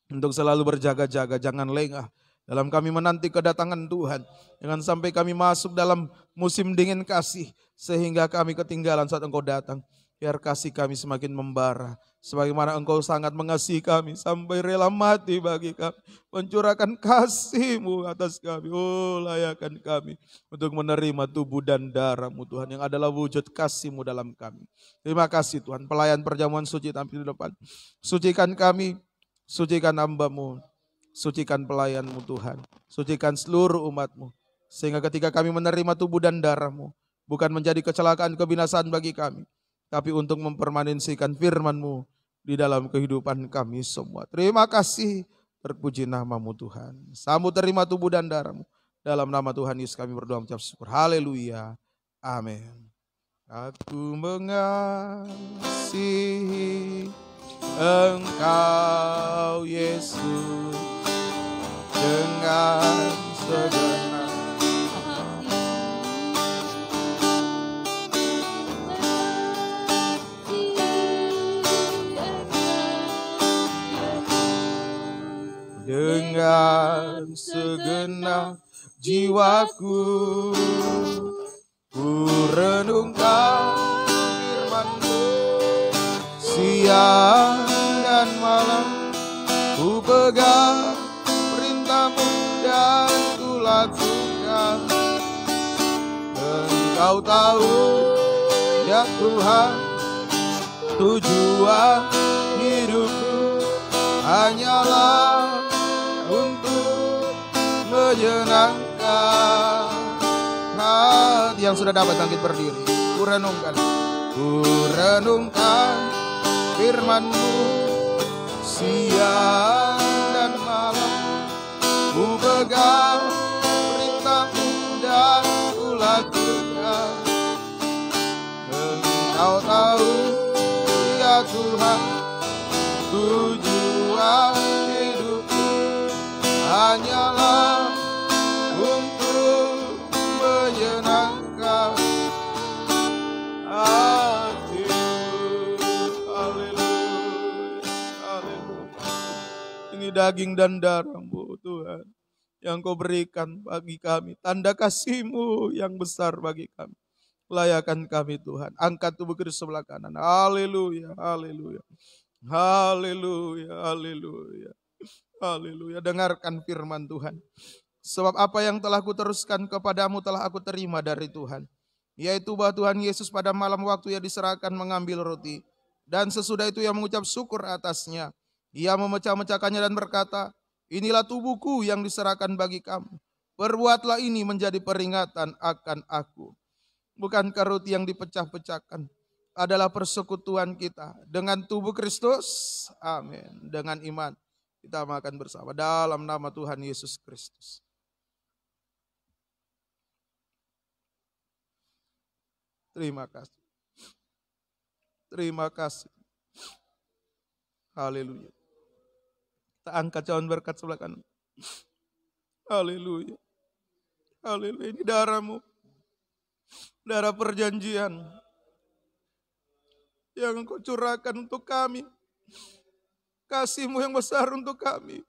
untuk selalu berjaga-jaga, jangan lengah dalam kami menanti kedatangan Tuhan. Jangan sampai kami masuk dalam musim dingin kasih sehingga kami ketinggalan saat Engkau datang. Biar kasih kami semakin membara. Sebagaimana Engkau sangat mengasihi kami sampai rela mati bagi kami. Mencurahkan kasih-Mu atas kami. Oh, layakkan kami untuk menerima tubuh dan darah-Mu Tuhan, yang adalah wujud kasih-Mu dalam kami. Terima kasih Tuhan. Pelayan perjamuan suci tampil di depan. Sucikan kami, sucikan hamba-Mu, sucikan pelayan-Mu Tuhan. Sucikan seluruh umat-Mu. Sehingga ketika kami menerima tubuh dan darah-Mu, bukan menjadi kecelakaan kebinasaan bagi kami, tapi untuk mempermanensikan firman-Mu di dalam kehidupan kami semua. Terima kasih, terpuji nama-Mu Tuhan. Sambut terima tubuh dan darah-Mu. Dalam nama Tuhan Yesus kami berdoa mengucap syukur. Haleluya. Amin. Aku mengasihi Engkau Yesus dengan segenap dengan segenap jiwaku, ku renungkan firman-Mu siang dan malam, ku pegang perintah-Mu dan ku lakukan. Engkau tahu ya Tuhan, tujuan hidupku hanyalah untuk menyenangkan hati. Yang sudah dapat bangkit berdiri. Ku renungkan firman-Mu siang dan malam, ku pegang perintah-Mu dan ku lakukan. Engkau tahu ya Tuhan, tujuan hidupku hanyalah untuk menyenangkan hati-Mu. Haleluya, haleluya. Ini daging dan darah-Mu Tuhan, yang Kau berikan bagi kami. Tanda kasih-Mu yang besar bagi kami. Layakan kami Tuhan. Angkat tubuh Kristus sebelah kanan. Haleluya, haleluya. Haleluya, haleluya, haleluya. Dengarkan firman Tuhan. Sebab apa yang telah kuteruskan kepadamu telah aku terima dari Tuhan. Yaitu bahwa Tuhan Yesus pada malam waktu Ia diserahkan mengambil roti. Dan sesudah itu Ia mengucap syukur atasnya. Ia memecah-mecahkannya dan berkata, inilah tubuhku yang diserahkan bagi kamu. Perbuatlah ini menjadi peringatan akan aku. Bukankah roti yang dipecah-pecahkan adalah persekutuan kita dengan tubuh Kristus? Amin. Dengan iman kita makan bersama dalam nama Tuhan Yesus Kristus. Terima kasih. Terima kasih. Haleluya. Kita angkat cawan berkat sebelah kanan. Haleluya. Haleluya. Ini darah-Mu. Darah perjanjian yang Engkau curahkan untuk kami. Kasih-Mu yang besar untuk kami.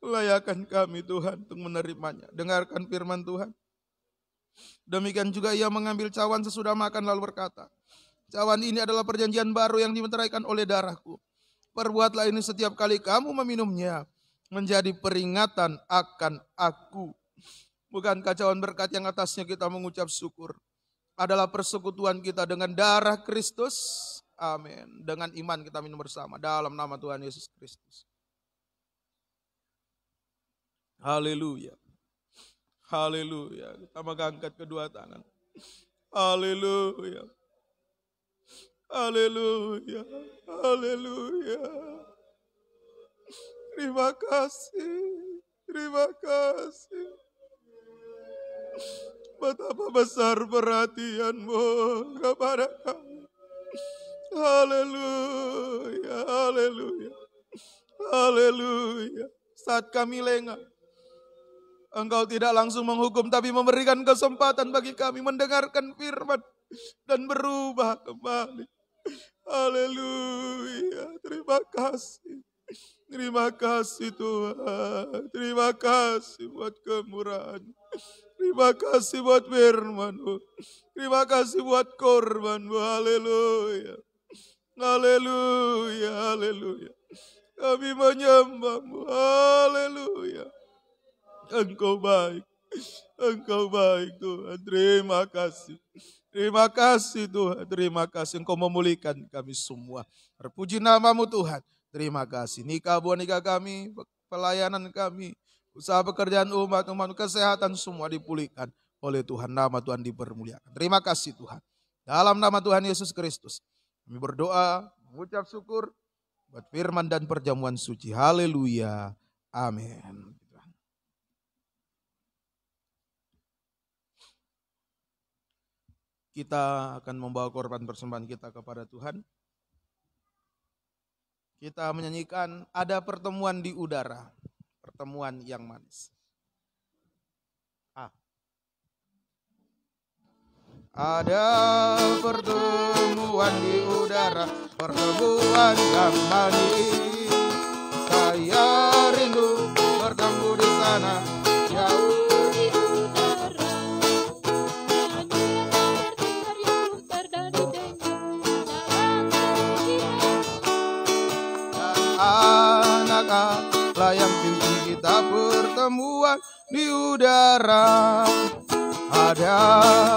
Layakan kami Tuhan untuk menerimanya. Dengarkan firman Tuhan. Demikian juga Ia mengambil cawan sesudah makan lalu berkata, cawan ini adalah perjanjian baru yang dimeteraikan oleh darahku. Perbuatlah ini setiap kali kamu meminumnya menjadi peringatan akan aku. Bukankah cawan berkat yang atasnya kita mengucap syukur adalah persekutuan kita dengan darah Kristus? Amin. Dengan iman kita minum bersama dalam nama Tuhan Yesus Kristus. Haleluya. Haleluya. Kita mengangkat kedua tangan. Haleluya. Haleluya. Haleluya. Terima kasih. Terima kasih. Betapa besar perhatian-Mu kepada kami. Haleluya. Haleluya. Haleluya. Saat kami lengah, Engkau tidak langsung menghukum, tapi memberikan kesempatan bagi kami mendengarkan firman dan berubah kembali. Haleluya. Terima kasih. Terima kasih Tuhan. Terima kasih buat kemurahan. Terima kasih buat firman-Mu. Terima kasih buat korban-Mu. Haleluya. Haleluya. Haleluya. Kami menyembah-Mu. Haleluya. Engkau baik. Engkau baik Tuhan. Terima kasih. Terima kasih Tuhan. Terima kasih Engkau memulihkan kami semua. Terpuji nama-Mu Tuhan. Terima kasih. Nikah buah nikah kami, pelayanan kami, usaha pekerjaan umat-umat, kesehatan semua dipulihkan oleh Tuhan. Nama Tuhan dipermuliakan. Terima kasih Tuhan. Dalam nama Tuhan Yesus Kristus, kami berdoa, mengucap syukur buat firman dan perjamuan suci. Haleluya. Amin. Kita akan membawa korban persembahan kita kepada Tuhan. Kita menyanyikan ada pertemuan di udara, pertemuan yang manis. Ada pertemuan di udara, pertemuan yang manis. Saya rindu bertemu di sana, jauh. Anak-anak yang pimpin kita pertemuan di udara. Ada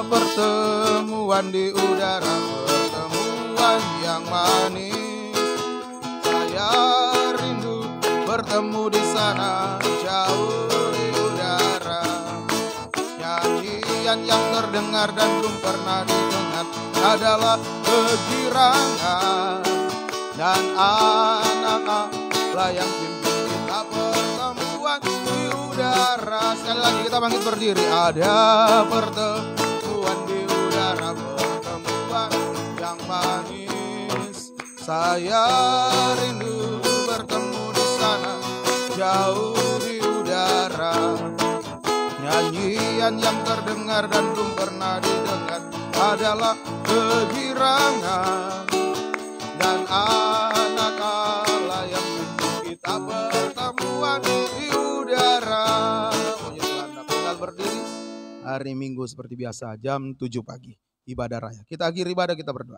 pertemuan di udara, pertemuan yang manis. Saya rindu bertemu di sana, jauh di udara. Nyanyian yang terdengar dan belum pernah didengar adalah kegirangan. Dan anak-anak yang pimpin kita pertemuan di udara. Sekali lagi kita bangkit berdiri. Ada pertemuan di udara, pertemuan yang manis. Saya rindu bertemu di sana, jauh di udara. Nyanyian yang terdengar dan belum pernah didengar adalah kegirangan. Dan anak Allah yang pimpin kita pertemuan di udara. Puji Tuhan, tinggal berdiri. Hari Minggu seperti biasa jam 7 pagi ibadah raya. Kita akhiri ibadah, kita berdoa.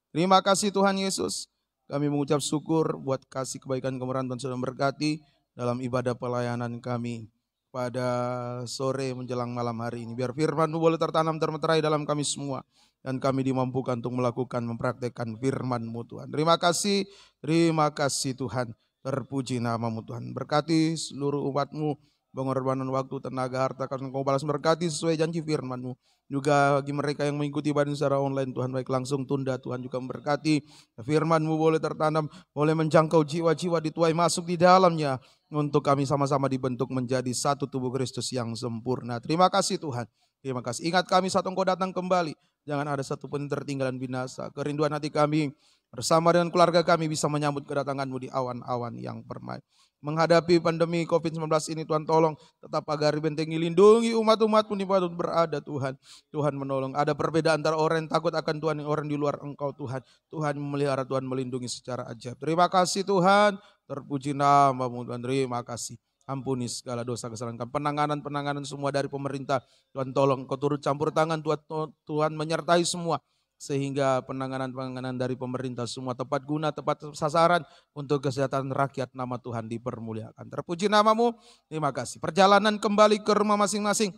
Terima kasih Tuhan Yesus. Kami mengucap syukur buat kasih kebaikan kemurahan Tuhan sudah memberkati dalam ibadah pelayanan kami pada sore menjelang malam hari ini. Biar firman-Mu boleh tertanam termeterai dalam kami semua. Dan kami dimampukan untuk melakukan, mempraktekkan firman-Mu Tuhan. Terima kasih Tuhan. Terpuji nama-Mu Tuhan. Berkati seluruh umat-Mu, pengorbanan waktu, tenaga, harta, karena Engkau balas berkati sesuai janji firman-Mu. Juga bagi mereka yang mengikuti ibadah secara online Tuhan, baik langsung tunda, Tuhan juga memberkati. Firman-Mu boleh tertanam, boleh menjangkau jiwa-jiwa, dituai masuk di dalamnya. Untuk kami sama-sama dibentuk menjadi satu tubuh Kristus yang sempurna. Terima kasih Tuhan. Terima kasih. Ingat kami saat Engkau datang kembali. Jangan ada satupun yang tertinggal dan binasa. Kerinduan hati kami bersama dengan keluarga kami bisa menyambut kedatangan-Mu di awan-awan yang permai. Menghadapi pandemi COVID-19 ini Tuhan tolong tetap pagari bentengi, lindungi umat-umat-Mu di mana berada Tuhan. Tuhan menolong. Ada perbedaan antara orang yang takut akan Tuhan dan orang di luar Engkau Tuhan. Tuhan memelihara, Tuhan melindungi secara ajaib. Terima kasih Tuhan. Terpuji nama-Mu Tuhan. Terima kasih. Ampuni segala dosa kesalahan kami. Penanganan semua dari pemerintah. Tuhan tolong Kau turut campur tangan. Tuhan menyertai semua. Sehingga penanganan dari pemerintah semua tepat guna, tepat sasaran untuk kesehatan rakyat. Nama Tuhan dipermuliakan. Terpuji nama-Mu. Terima kasih. Perjalanan kembali ke rumah masing-masing.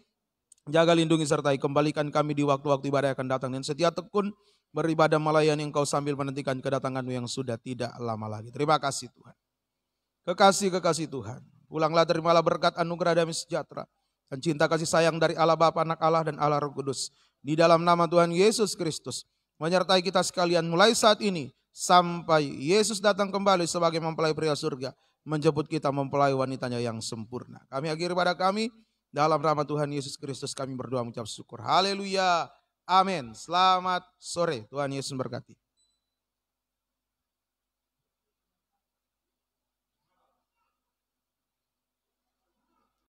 Jaga, lindungi, sertai. Kembalikan kami di waktu-waktu ibadah yang akan datang. Dan setia tekun beribadah melayani Engkau sambil menantikan kedatangan-Mu yang sudah tidak lama lagi. Terima kasih Tuhan. Kekasih Tuhan. Pulanglah, terimalah berkat anugerah damai sejahtera dan cinta kasih sayang dari Allah Bapa, Anak Allah dan Allah Roh Kudus. Di dalam nama Tuhan Yesus Kristus menyertai kita sekalian mulai saat ini sampai Yesus datang kembali sebagai mempelai pria surga, menjemput kita mempelai wanitanya yang sempurna. Kami akhiri pada kami dalam nama Tuhan Yesus Kristus kami berdoa mengucap syukur. Haleluya. Amin. Selamat sore. Tuhan Yesus memberkati.